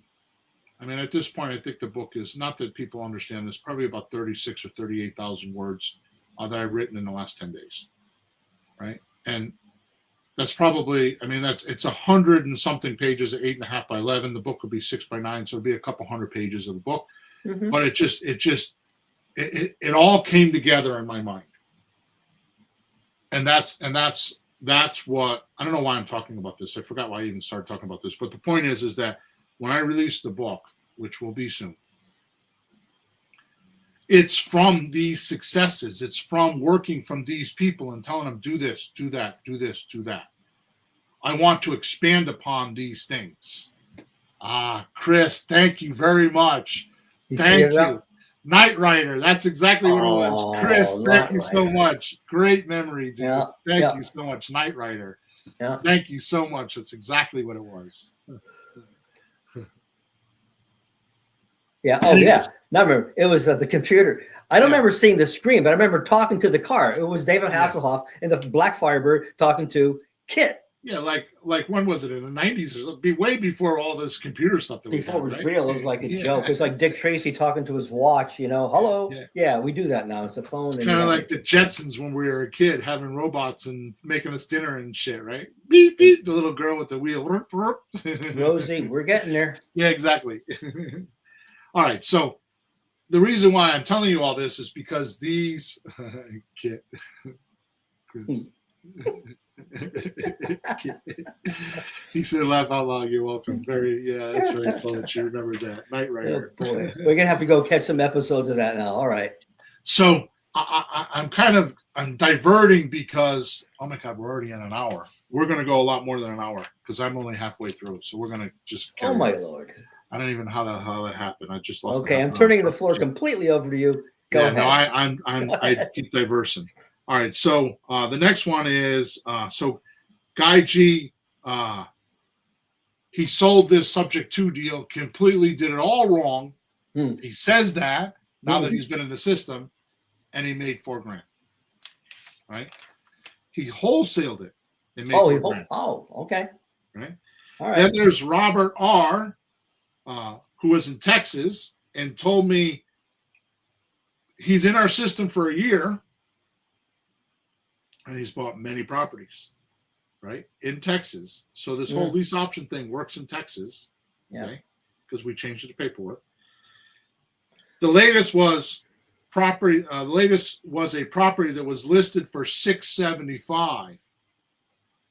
I mean, at this point, I think the book is, not that people understand this, probably about 36 or 38,000 words that I've written in the last 10 days, right? And that's probably, it's 100 and something pages at 8.5 by 11. The book would be 6 by 9, so it'd be a couple hundred pages of the book. Mm-hmm. But it all came together in my mind. And that's what, I don't know why I'm talking about this. I forgot why I even started talking about this. But the point is that when I release the book, which will be soon, it's from these successes. It's from working from these people and telling them, do this, do that, do this, do that. I want to expand upon these things. Chris, thank you very much. Thank you. Knight Rider. That's exactly what it was. Chris, thank you so much. Great memory, dude. Yeah, thank you so much. Knight Rider. Yeah. Thank you so much. That's exactly what it was. Yeah. Oh, yeah. Remember, it was the computer. I don't remember seeing the screen, but I remember talking to the car. It was David Hasselhoff and the Black Firebird talking to Kit. Yeah, like when was it, in the 90s? It would be way before all this computer stuff. Before it was real, it was like a joke. It was like Dick Tracy talking to his watch. Hello. Yeah, we do that now. It's a phone. It's kind of like the Jetsons when we were a kid, having robots and making us dinner and shit, right? Beep beep. The little girl with the wheel. Rosie, we're getting there. Yeah, exactly. All right, so the reason why I'm telling you all this is because these Kit. He said, "Laugh out loud." You're welcome. That's very cool that you remember that. Knight Rider. Oh, boy. We're gonna have to go catch some episodes of that now. All right. So I'm diverting because, oh my God, we're already in an hour. We're gonna go a lot more than an hour because I'm only halfway through. So we're gonna just. Oh my Lord. I don't even know how that happened. I just lost. Okay, I'm turning the floor completely over to you. Go ahead. No, I keep diversing. All right, so the next one is Guy G. He sold this subject to deal, completely did it all wrong. He says that now that he's been in the system, and he made $4,000. Right? He wholesaled it. And made $4,000. Okay. Right. All right. Then there's Robert R. who was in Texas and told me he's in our system for a year and he's bought many properties, right, in Texas. So this whole lease option thing works in Texas, okay, because we changed the paperwork. The latest was property. The latest was a property that was listed for $675.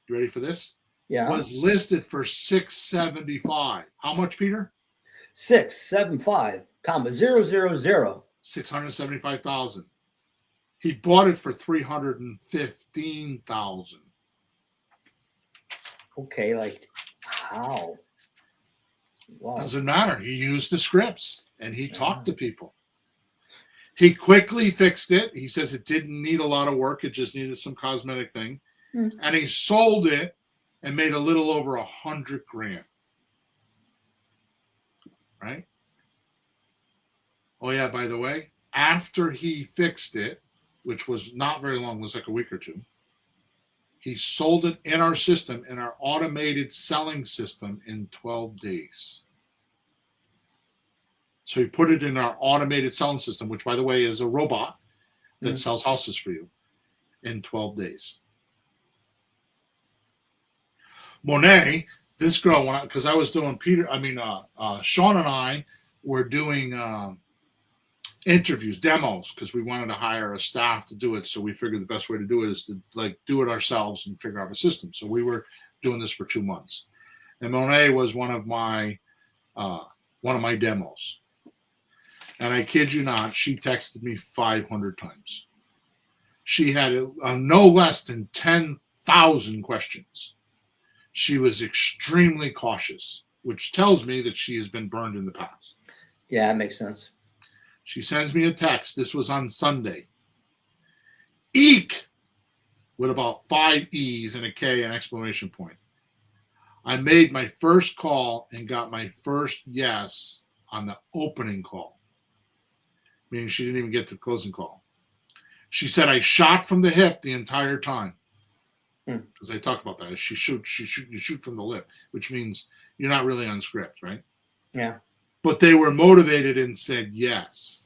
You ready for this? Yeah. Was listed for $675. How much, Peter? 675, comma 000. $675,000. He bought it for $315,000. Okay, like how? Wow. Doesn't matter. He used the scripts and he talked to people. He quickly fixed it. He says it didn't need a lot of work. It just needed some cosmetic thing. And he sold it and made a little over $100,000. Right? Oh yeah, by the way, after he fixed it, which was not very long, it was like a week or two, he sold it in our system, in our automated selling system, in 12 days. So he put it in our automated selling system, which, by the way, is a robot that sells houses for you, in 12 days. Monet, this girl, because I was doing Sean and I were doing interviews, demos, because we wanted to hire a staff to do it. So we figured the best way to do it is to do it ourselves and figure out a system. So we were doing this for 2 months, and Monet was one of my demos. And I kid you not, she texted me 500 times. She had no less than 10,000 questions. She was extremely cautious, which tells me that she has been burned in the past. Yeah, that makes sense. She sends me a text. This was on Sunday. Eek! With about 5 E's and a K and exclamation point. I made my first call and got my first yes on the opening call. Meaning she didn't even get to the closing call. She said I shot from the hip the entire time. Because I talk about that. You shoot from the lip, which means you're not really on script, right? Yeah. But they were motivated and said yes.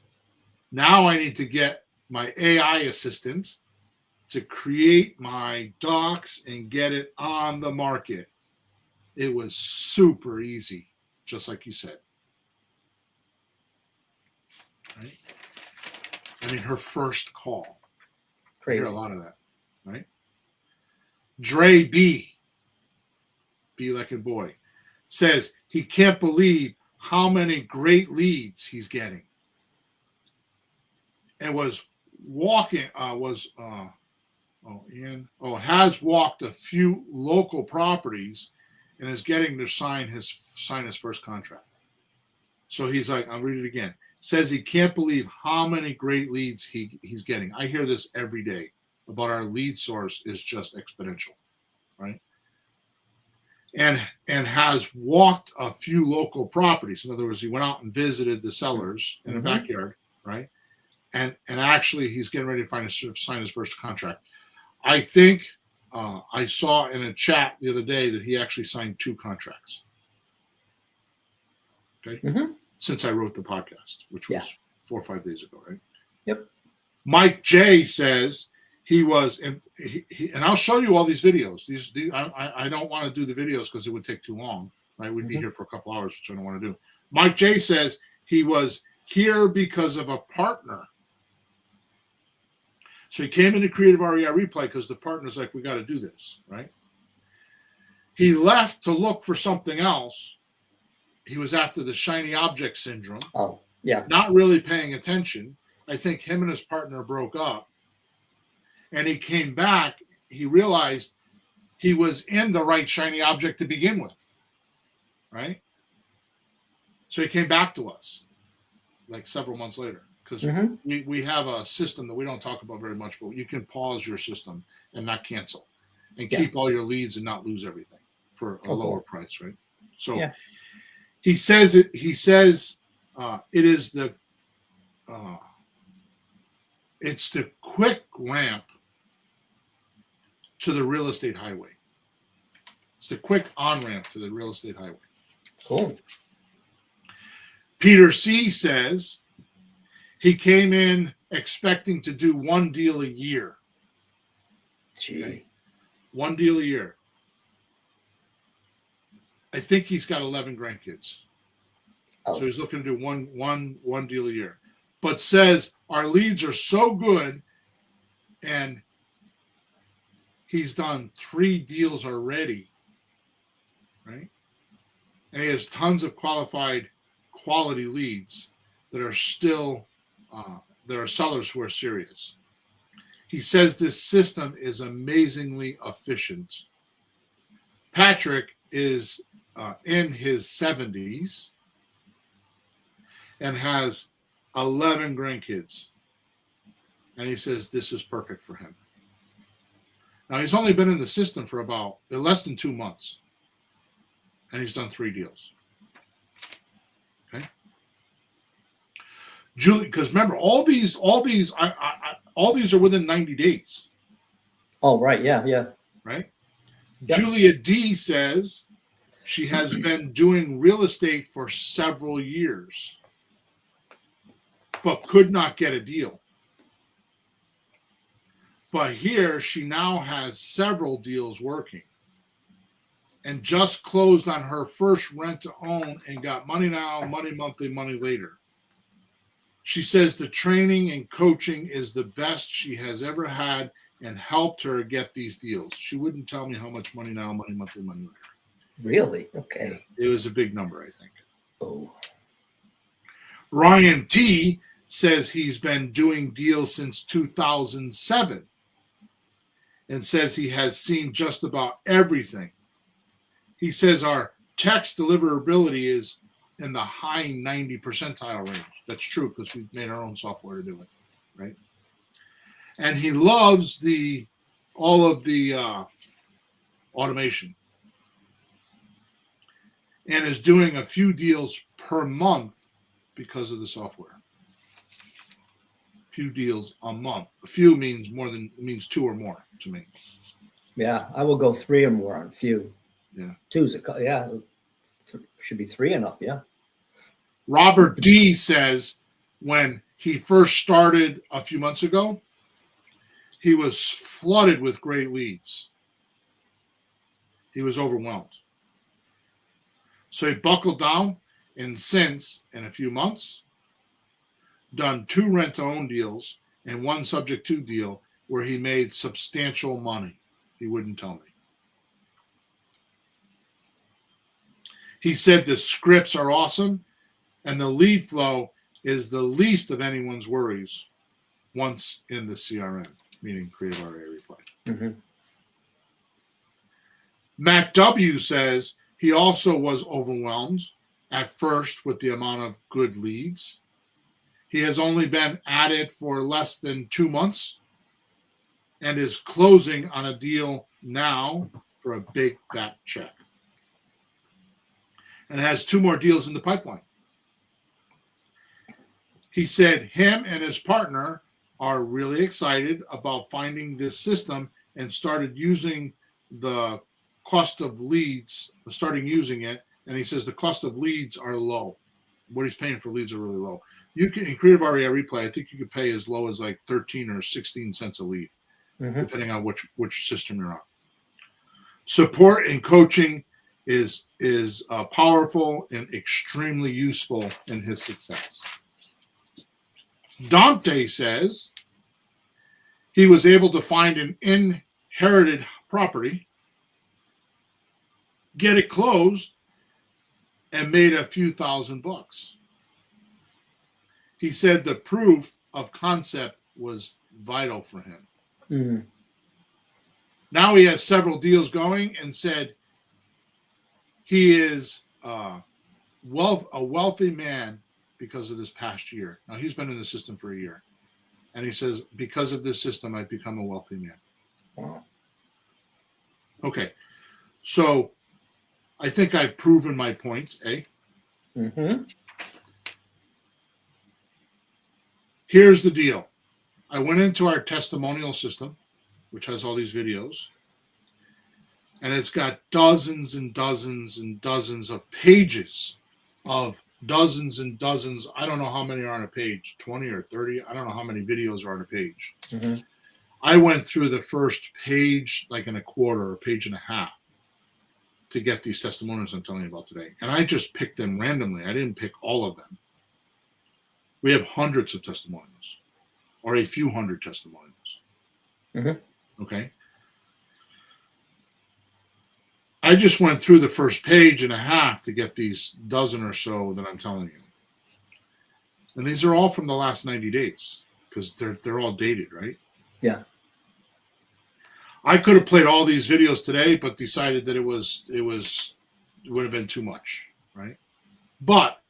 Now I need to get my AI assistant to create my docs and get it on the market. It was super easy, just like you said. Right? I mean, her first call. Crazy. I hear a lot of that, right? Dre B like a boy, says he can't believe how many great leads he's getting. And has walked a few local properties and is getting to sign his first contract. So he's like, I'll read it again. Says he can't believe how many great leads he's getting. I hear this every day about our lead source is just exponential, right? And has walked a few local properties. In other words, he went out and visited the sellers in the backyard, right? And actually, he's getting ready to sign his first contract. I think I saw in a chat the other day that he actually signed 2 contracts. Okay, since I wrote the podcast, which was 4 or 5 days ago, right? Yep. Mike J says he was, and I'll show you all these videos. I don't want to do the videos because it would take too long, right? We'd be here for a couple hours, which I don't want to do. Mike J says he was here because of a partner. So he came into Creative REI Replay because the partner's like, we got to do this, right? He left to look for something else. He was after the shiny object syndrome. Oh, yeah. Not really paying attention. I think him and his partner broke up. And he came back. He realized he was in the right shiny object to begin with, right? So he came back to us like several months later. Because we have a system that we don't talk about very much, but you can pause your system and not cancel and keep all your leads and not lose everything for a lower price, right? So he says it is it's the quick ramp to the real estate highway. It's the quick on-ramp to the real estate highway. Cool. Peter C. says he came in expecting to do one deal a year. Gee. Okay? One deal a year. I think he's got 11 grandkids. Oh. So he's looking to do one deal a year. But says our leads are so good, and he's done 3 deals already, right? And he has tons of quality leads that are still that are sellers who are serious. He says this system is amazingly efficient. Patrick is in his 70s and has 11 grandkids. And he says this is perfect for him. Now, he's only been in the system for about less than 2 months. And he's done 3 deals. Okay. Julie, because remember, all these are within 90 days. Oh, right. Yeah. Right? Yep. Julia D says she has been doing real estate for several years, but could not get a deal. But here she now has several deals working and just closed on her first rent to own and got money now, money monthly, money later. She says the training and coaching is the best she has ever had and helped her get these deals. She wouldn't tell me how much money now, money monthly, money later. Really? Okay. It was a big number, I think. Oh. Ryan T says he's been doing deals since 2007 and says he has seen just about everything. He says our text deliverability is in the high 90 percentile range. That's true because we've made our own software to do it, right? And he loves all of the automation and is doing a few deals per month because of the software. Few deals a month. A few means 2 or more to me. Yeah, I will go 3 or more on few. Yeah. 2's should be 3 and up. Yeah. Robert D says when he first started a few months ago, he was flooded with great leads. He was overwhelmed. So he buckled down, and since, in a few months, done 2 rent-to-own deals and 1 subject-to deal where he made substantial money. He wouldn't tell me. He said the scripts are awesome, and the lead flow is the least of anyone's worries once in the CRM, meaning Creative RA Reply. Mm-hmm. Matt W. says he also was overwhelmed at first with the amount of good leads. He has only been at it for less than 2 months and is closing on a deal now for a big fat check. And has 2 more deals in the pipeline. He said him and his partner are really excited about finding this system and started using the cost of leads, starting using it. And he says the cost of leads are low. What he's paying for leads are really low. You can, in Creative RA Replay, I think you could pay as low as like 13 or 16 cents a lead, depending on which system you're on. Support and coaching is powerful and extremely useful in his success. Dante says he was able to find an inherited property, get it closed, and made a few $1,000s. He said the proof of concept was vital for him. Mm-hmm. Now he has several deals going and said he is a wealthy man because of this past year. Now he's been in the system for a year. And he says, because of this system, I've become a wealthy man. Wow. Okay. So I think I've proven my point, eh? Mm-hmm. Here's the deal. I went into our testimonial system, which has all these videos, and it's got dozens and dozens and dozens of pages of dozens and dozens. I don't know how many are on a page, 20 or 30. I don't know how many videos are on a page. Mm-hmm. I went through the first page like in a quarter or page and a half to get these testimonials I'm telling you about today. And I just picked them randomly. I didn't pick all of them. We have hundreds of testimonials or a few hundred testimonials. Mm-hmm. Okay. I just went through the first page and a half to get these dozen or so that I'm telling you. And these are all from the last 90 days because they're all dated, right? Yeah. I could have played all these videos today, but decided that it would have been too much, right? But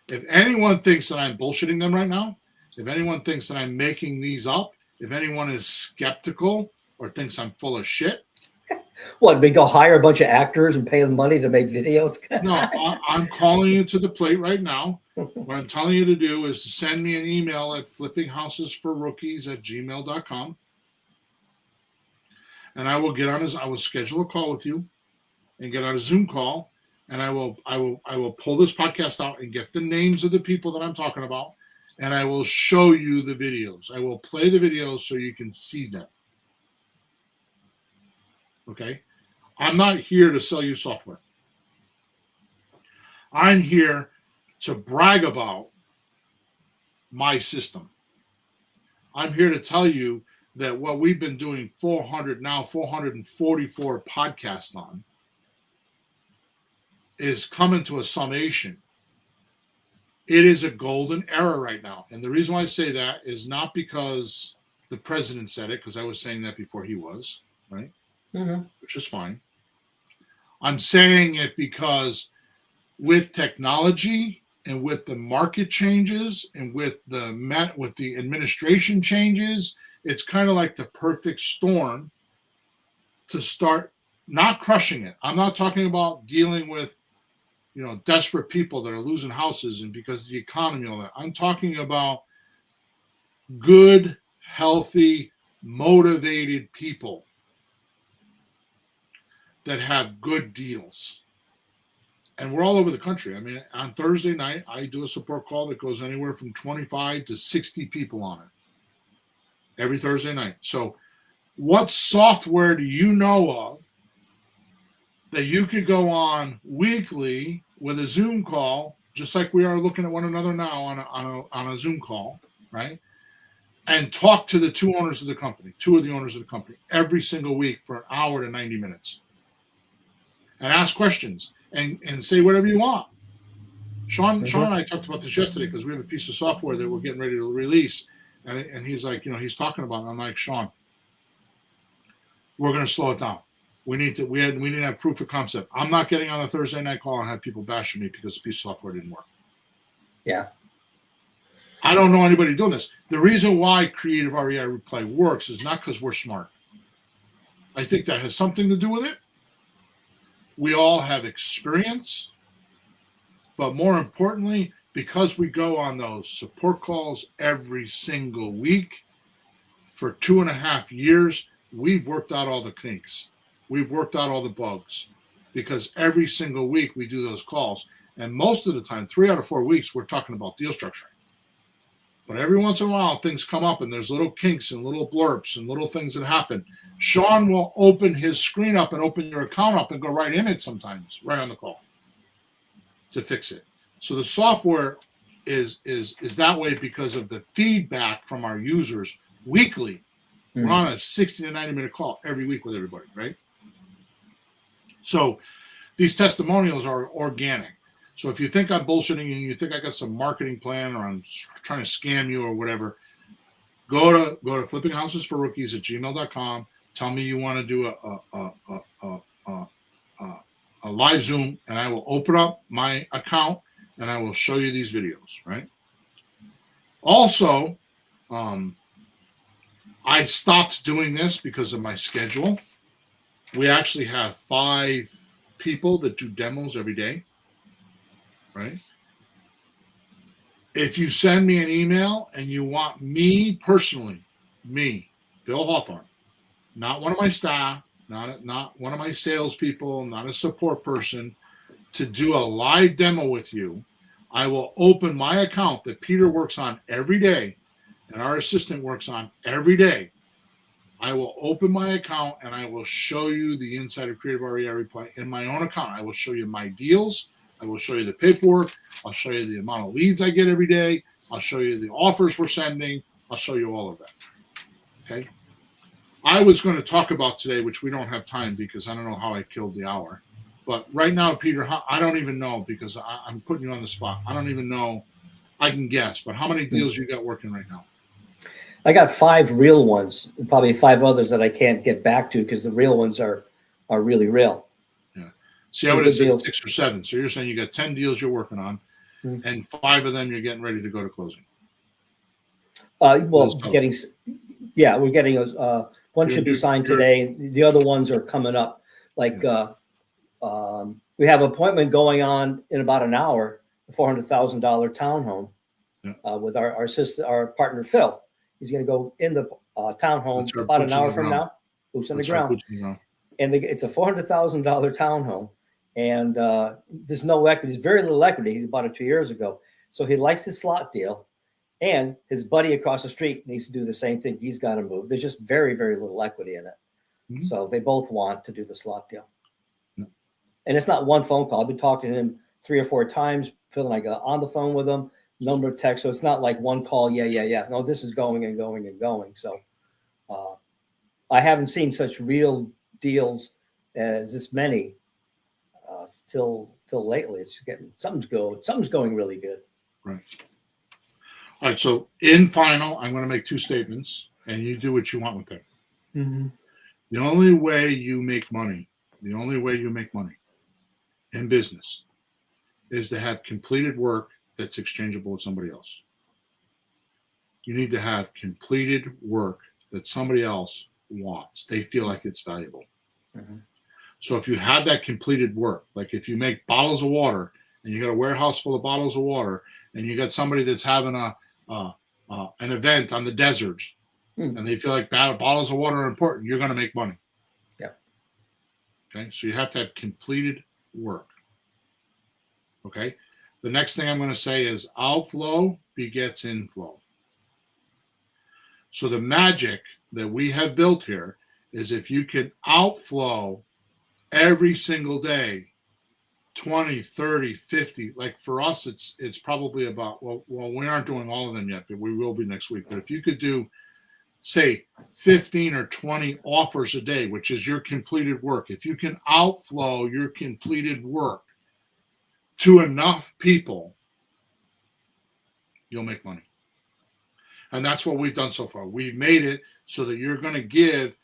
if anyone thinks that I'm bullshitting them right now, if anyone thinks that I'm making these up, if anyone is skeptical or thinks I'm full of shit, What, we go hire a bunch of actors and pay them money to make videos? no, I'm calling you to the plate right now. What I'm telling you to do is to send me an email at flippinghousesforrookies@gmail.com. And I will I will schedule a call with you and get on a Zoom call. And I will pull this podcast out and get the names of the people that I'm talking about. And I will show you the videos. I will play the videos so you can see them. Okay? I'm not here to sell you software. I'm here to brag about my system. I'm here to tell you that what we've been doing 444 podcasts on is coming to a summation. It is a golden era right now. And the reason why I say that is not because the president said it, because I was saying that before he was, right? Mm-hmm. Which is fine. I'm saying it because with technology and with the market changes and with the administration changes, it's kind of like the perfect storm to start not crushing it. I'm not talking about dealing with, desperate people that are losing houses and because of the economy and all that. I'm talking about good, healthy, motivated people that have good deals. And we're all over the country. I mean, on Thursday night, I do a support call that goes anywhere from 25 to 60 people on it every Thursday night. So what software do you know of that you could go on weekly with a Zoom call, just like we are looking at one another now on a Zoom call, right? And talk to the two of the owners of the company, every single week for an hour to 90 minutes. And ask questions and say whatever you want. Sean and I talked about this yesterday because we have a piece of software that we're getting ready to release. And he's like, he's talking about it. I'm like, Sean, we're going to slow it down. We need to have proof of concept. I'm not getting on a Thursday night call and have people bashing me because the piece of software didn't work. Yeah. I don't know anybody doing this. The reason why Creative REI Reply works is not because we're smart. I think that has something to do with it. We all have experience, but more importantly, because we go on those support calls every single week for 2.5 years, we've worked out all the kinks. We've worked out all the bugs because every single week we do those calls. And most of the time, 3 out of 4 weeks, we're talking about deal structuring. But every once in a while, things come up and there's little kinks and little blurps and little things that happen. Sean will open his screen up and open your account up and go right in it sometimes, right on the call to fix it. So the software is that way because of the feedback from our users weekly. We're on a 60 to 90 minute call every week with everybody, right? So these testimonials are organic. So if you think I'm bullshitting and you think I got some marketing plan or I'm trying to scam you or whatever, go to flippinghousesforrookies@gmail.com. Tell me you want to do a live Zoom, and I will open up my account and I will show you these videos, right? Also, I stopped doing this because of my schedule. We actually have 5 people that do demos every day, right? If you send me an email and you want me personally, Bill Hawthorne, not one of my staff, not one of my salespeople, not a support person, to do a live demo with you, I will open my account that Peter works on every day and our assistant works on every day. I will open my account and I will show you the inside of Creative REI Reply in my own account. I will show you my deals. I will show you the paperwork. I'll show you the amount of leads I get every day. I'll show you the offers we're sending. I'll show you all of that. Okay. I was going to talk about today, which we don't have time because I don't know how I killed the hour. But right now, Peter, I don't even know because I'm putting you on the spot. I don't even know. I can guess, but how many deals you got working right now? I got 5 real ones, and probably 5 others that I can't get back to because the real ones are really real. Yeah. See, I would have said 6 or 7. So you're saying you got 10 deals you're working on, and 5 of them you're getting ready to go to closing. Well, we're getting one should be signed today, and the other ones are coming up. Like we have an appointment going on in about an hour, a $400,000 townhome with our partner Phil. He's going to go in the townhome about an hour from now. Boots on the ground. And it's a $400,000 townhome, and there's no equity. There's very little equity. He bought it 2 years ago, so he likes the slot deal. And his buddy across the street needs to do the same thing. He's got to move. There's just very, very little equity in it. So they both want to do the slot deal. And it's not one phone call. I've been talking to him 3 or 4 times. Phil and I got on the phone with him, number of texts. So it's not like one call. Yeah. No, this is going and going and going. So I haven't seen such real deals as this many till lately. It's getting something's going really good. Right. All right, so in final, I'm going to make 2 statements, and you do what you want with them. Mm-hmm. The only way you make money in business is to have completed work that's exchangeable with somebody else. You need to have completed work that somebody else wants. They feel like it's valuable. Mm-hmm. So if you have that completed work, like if you make bottles of water and you got a warehouse full of bottles of water and you got somebody that's having an event on the deserts and they feel like bottles of water are important, you're going to make money. Yeah. Okay. So you have to have completed work. Okay. The next thing I'm going to say is outflow begets inflow. So the magic that we have built here is if you can outflow every single day 20, 30, 50. Like for us, it's probably about, well, we aren't doing all of them yet, but we will be next week. But if you could do, say, 15 or 20 offers a day, which is your completed work, if you can outflow your completed work to enough people, you'll make money. And that's what we've done so far. We've made it so that you're going to give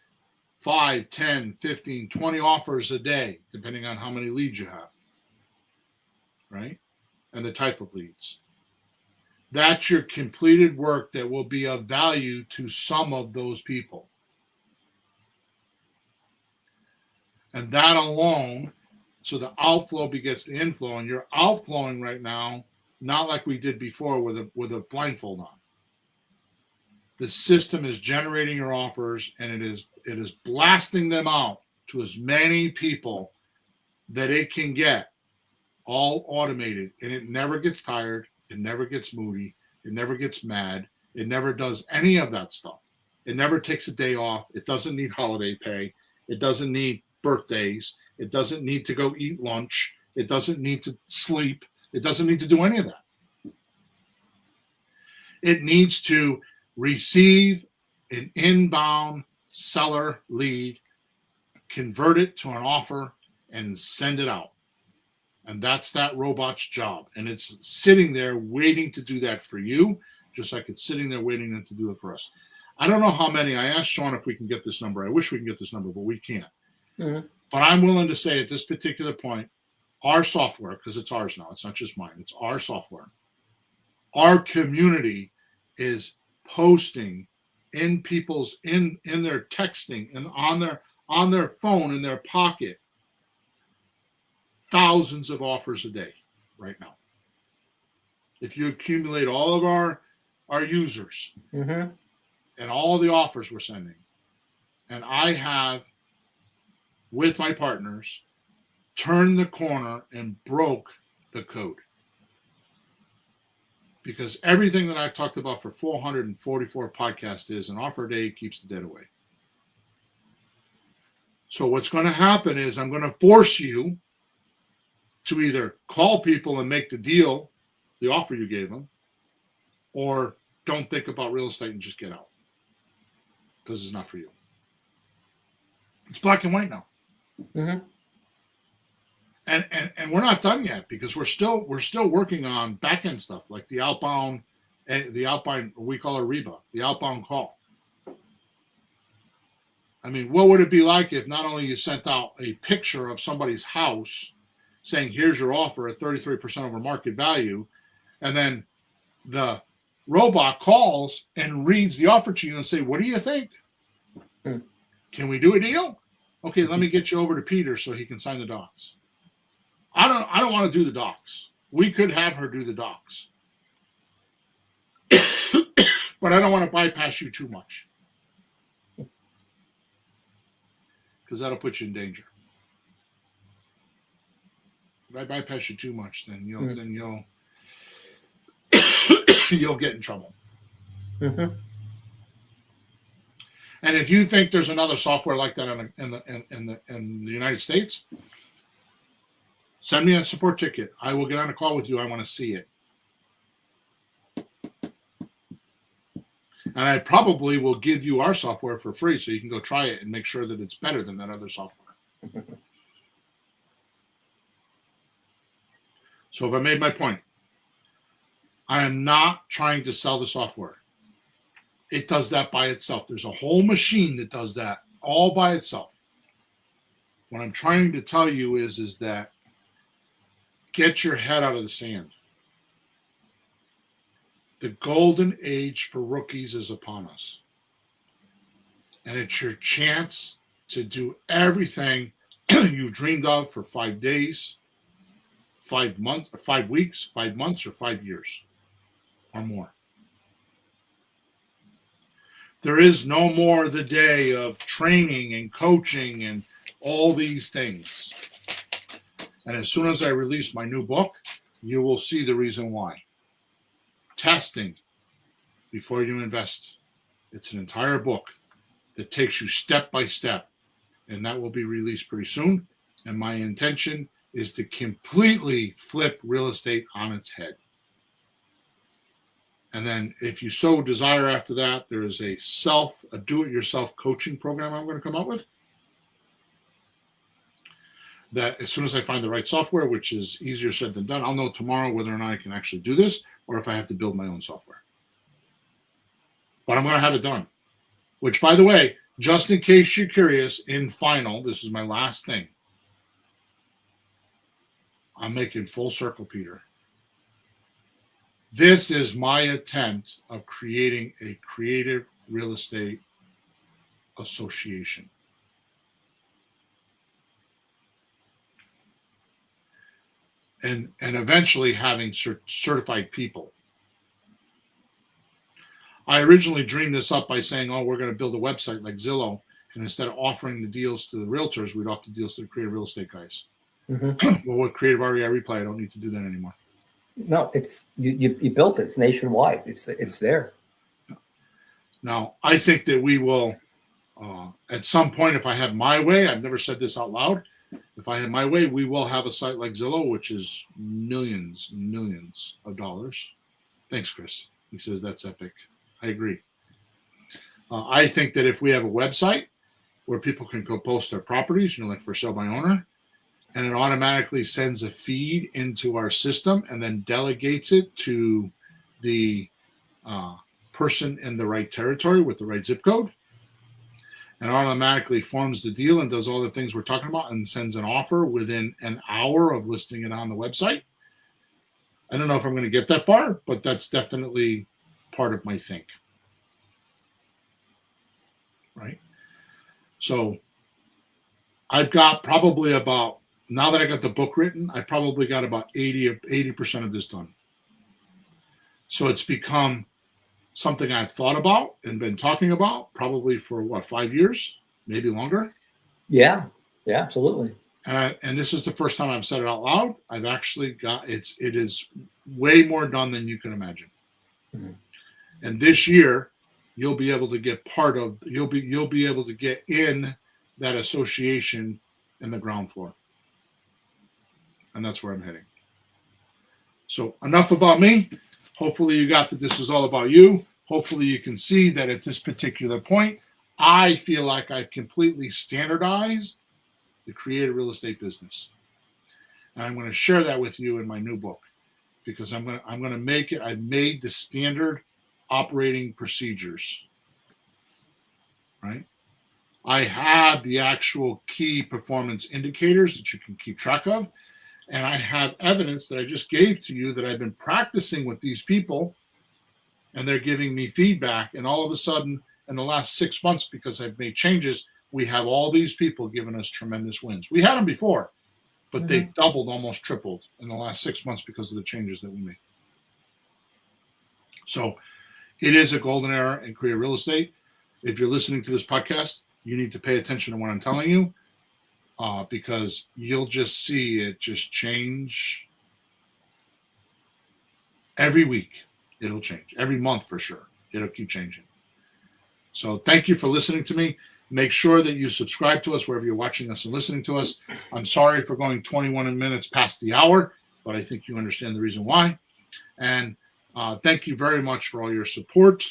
5, 10, 15, 20 offers a day, depending on how many leads you have. Right? And the type of leads. That's your completed work that will be of value to some of those people. And that alone, so the outflow begets the inflow, and you're outflowing right now, not like we did before with a blindfold on. The system is generating your offers, and it is blasting them out to as many people that it can get. All automated, and it never gets tired, it never gets moody, it never gets mad, it never does any of that stuff. It never takes a day off, it doesn't need holiday pay, it doesn't need birthdays, it doesn't need to go eat lunch, it doesn't need to sleep, it doesn't need to do any of that. It needs to receive an inbound seller lead, convert it to an offer, and send it out. And that's that robot's job. And it's sitting there waiting to do that for you, just like it's sitting there waiting to do it for us. I don't know how many. I asked Sean if we can get this number. I wish we can get this number, but we can't. Mm-hmm. But I'm willing to say at this particular point, our software, because it's ours now, it's not just mine, it's our software. Our community is posting in people's in their texting and on their phone in their pocket thousands of offers a day right now. If you accumulate all of our users mm-hmm. and all the offers we're sending, and I have, with my partners, turned the corner and broke the code. Because everything that I've talked about for 444 podcasts is an offer a day keeps the dead away. So what's going to happen is I'm going to force you to either call people and make the deal, the offer you gave them, or don't think about real estate and just get out because it's not for you. It's black and white now. Mm-hmm. And we're not done yet because we're still working on back end stuff like the outbound, we call it REBA, the outbound call. I mean, what would it be like if not only you sent out a picture of somebody's house saying, here's your offer at 33% over market value, and then the robot calls and reads the offer to you and say, what do you think? Can we do a deal? Okay, let me get you over to Peter so he can sign the docs. I don't want to do the docs. We could have her do the docs. But I don't want to bypass you too much. Because that'll put you in danger. If I bypass you too much, then you'll you'll get in trouble. Mm-hmm. And if you think there's another software like that in the United States, send me a support ticket. I will get on a call with you. I want to see it. And I probably will give you our software for free so you can go try it and make sure that it's better than that other software. So if I made my point, I am not trying to sell the software. It does that by itself. There's a whole machine that does that all by itself. What I'm trying to tell you is that get your head out of the sand. The golden age for rookies is upon us. And it's your chance to do everything you dreamed of for 5 days, 5 months, or 5 weeks, 5 months, or 5 years or more. There is no more the day of training and coaching and all these things. And as soon as I release my new book, you will see the reason why. Testing before you invest. It's an entire book that takes you step by step, and that will be released pretty soon. And my intention is to completely flip real estate on its head. And then if you so desire after that, there is a do-it-yourself coaching program I'm going to come up with. That as soon as I find the right software, which is easier said than done, I'll know tomorrow whether or not I can actually do this or if I have to build my own software. But I'm going to have it done. Which, by the way, just in case you're curious, in final, this is my last thing. I'm making full circle, Peter. This is my attempt of creating a creative real estate association. And eventually having certified people. I originally dreamed this up by saying, we're going to build a website like Zillow. And instead of offering the deals to the realtors, we'd offer the deals to the creative real estate guys. Mm-hmm. Well, with Creative REI Reply, I don't need to do that anymore. No, it's you built it. It's nationwide. It's there. Now, I think that we will, at some point, if I have my way, I've never said this out loud, if I have my way, we will have a site like Zillow, which is millions and millions of dollars. Thanks, Chris. He says that's epic. I agree. I think that if we have a website where people can go post their properties, like for sale by owner, and it automatically sends a feed into our system and then delegates it to the person in the right territory with the right zip code, and automatically forms the deal and does all the things we're talking about and sends an offer within an hour of listing it on the website. I don't know if I'm going to get that far, but that's definitely part of my think. Right? So I've got probably about, now that I got the book written, I probably got about 80% of this done. So it's become something I've thought about and been talking about probably for 5 years, maybe longer. Yeah, absolutely. And this is the first time I've said it out loud. I've actually got it is way more done than you can imagine. Mm-hmm. And this year, you'll be able to get you'll be able to get in that association in the ground floor. And that's where I'm heading. So enough about me. Hopefully you got that this is all about you. Hopefully you can see that at this particular point, I feel like I've completely standardized the creative real estate business. And I'm going to share that with you in my new book, because I'm going to make it, I've made the standard operating procedures, right? I have the actual key performance indicators that you can keep track of. And I have evidence that I just gave to you that I've been practicing with these people, and they're giving me feedback. And all of a sudden, in the last 6 months, because I've made changes, we have all these people giving us tremendous wins. We had them before, but they doubled, almost tripled in the last 6 months because of the changes that we made. So it is a golden era in creative real estate. If you're listening to this podcast, you need to pay attention to what I'm telling you, because you'll just see it just change every week. It'll change every month for sure. It'll keep changing. So thank you for listening to me. Make sure that you subscribe to us wherever you're watching us and listening to us. I'm sorry for going 21 minutes past the hour, but I think you understand the reason why. And thank you very much for all your support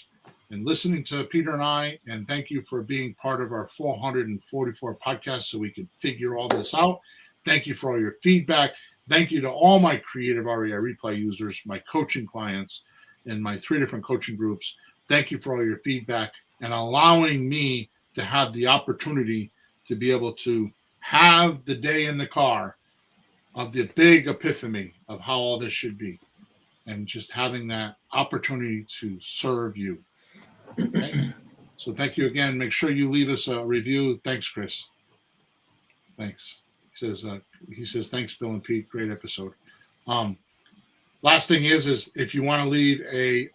and listening to Peter and I. And thank you for being part of our 444 podcasts so we can figure all this out. Thank you for all your feedback. Thank you to all my creative REI replay users, my coaching clients, and my 3 different coaching groups. Thank you for all your feedback and allowing me to have the opportunity to be able to have the day in the car of the big epiphany of how all this should be, and just having that opportunity to serve you. Okay? So thank you again. Make sure you leave us a review. Thanks, Chris. Thanks. He says, thanks, Bill and Pete. Great episode. Last thing is if you want to leave a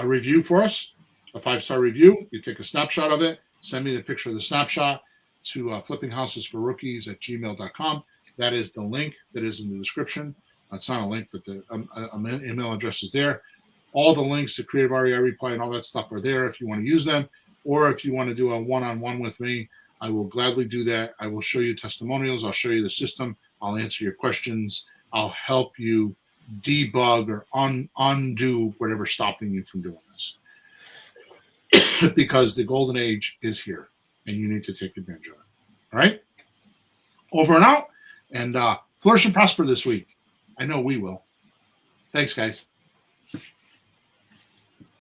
review for us, a 5-star review, you take a snapshot of it, send me the picture of the snapshot to flippinghousesforrookies@gmail.com. That is the link that is in the description. It's not a link, but the email address is there. All the links to Creative REI Replay and all that stuff are there if you want to use them, or if you want to do a one-on-one with me, I will gladly do that. I will show you testimonials. I'll show you the system. I'll answer your questions. I'll help you debug or undo whatever's stopping you from doing this. Because the golden age is here, and you need to take advantage of it. All right? Over and out, and flourish and prosper this week. I know we will. Thanks, guys.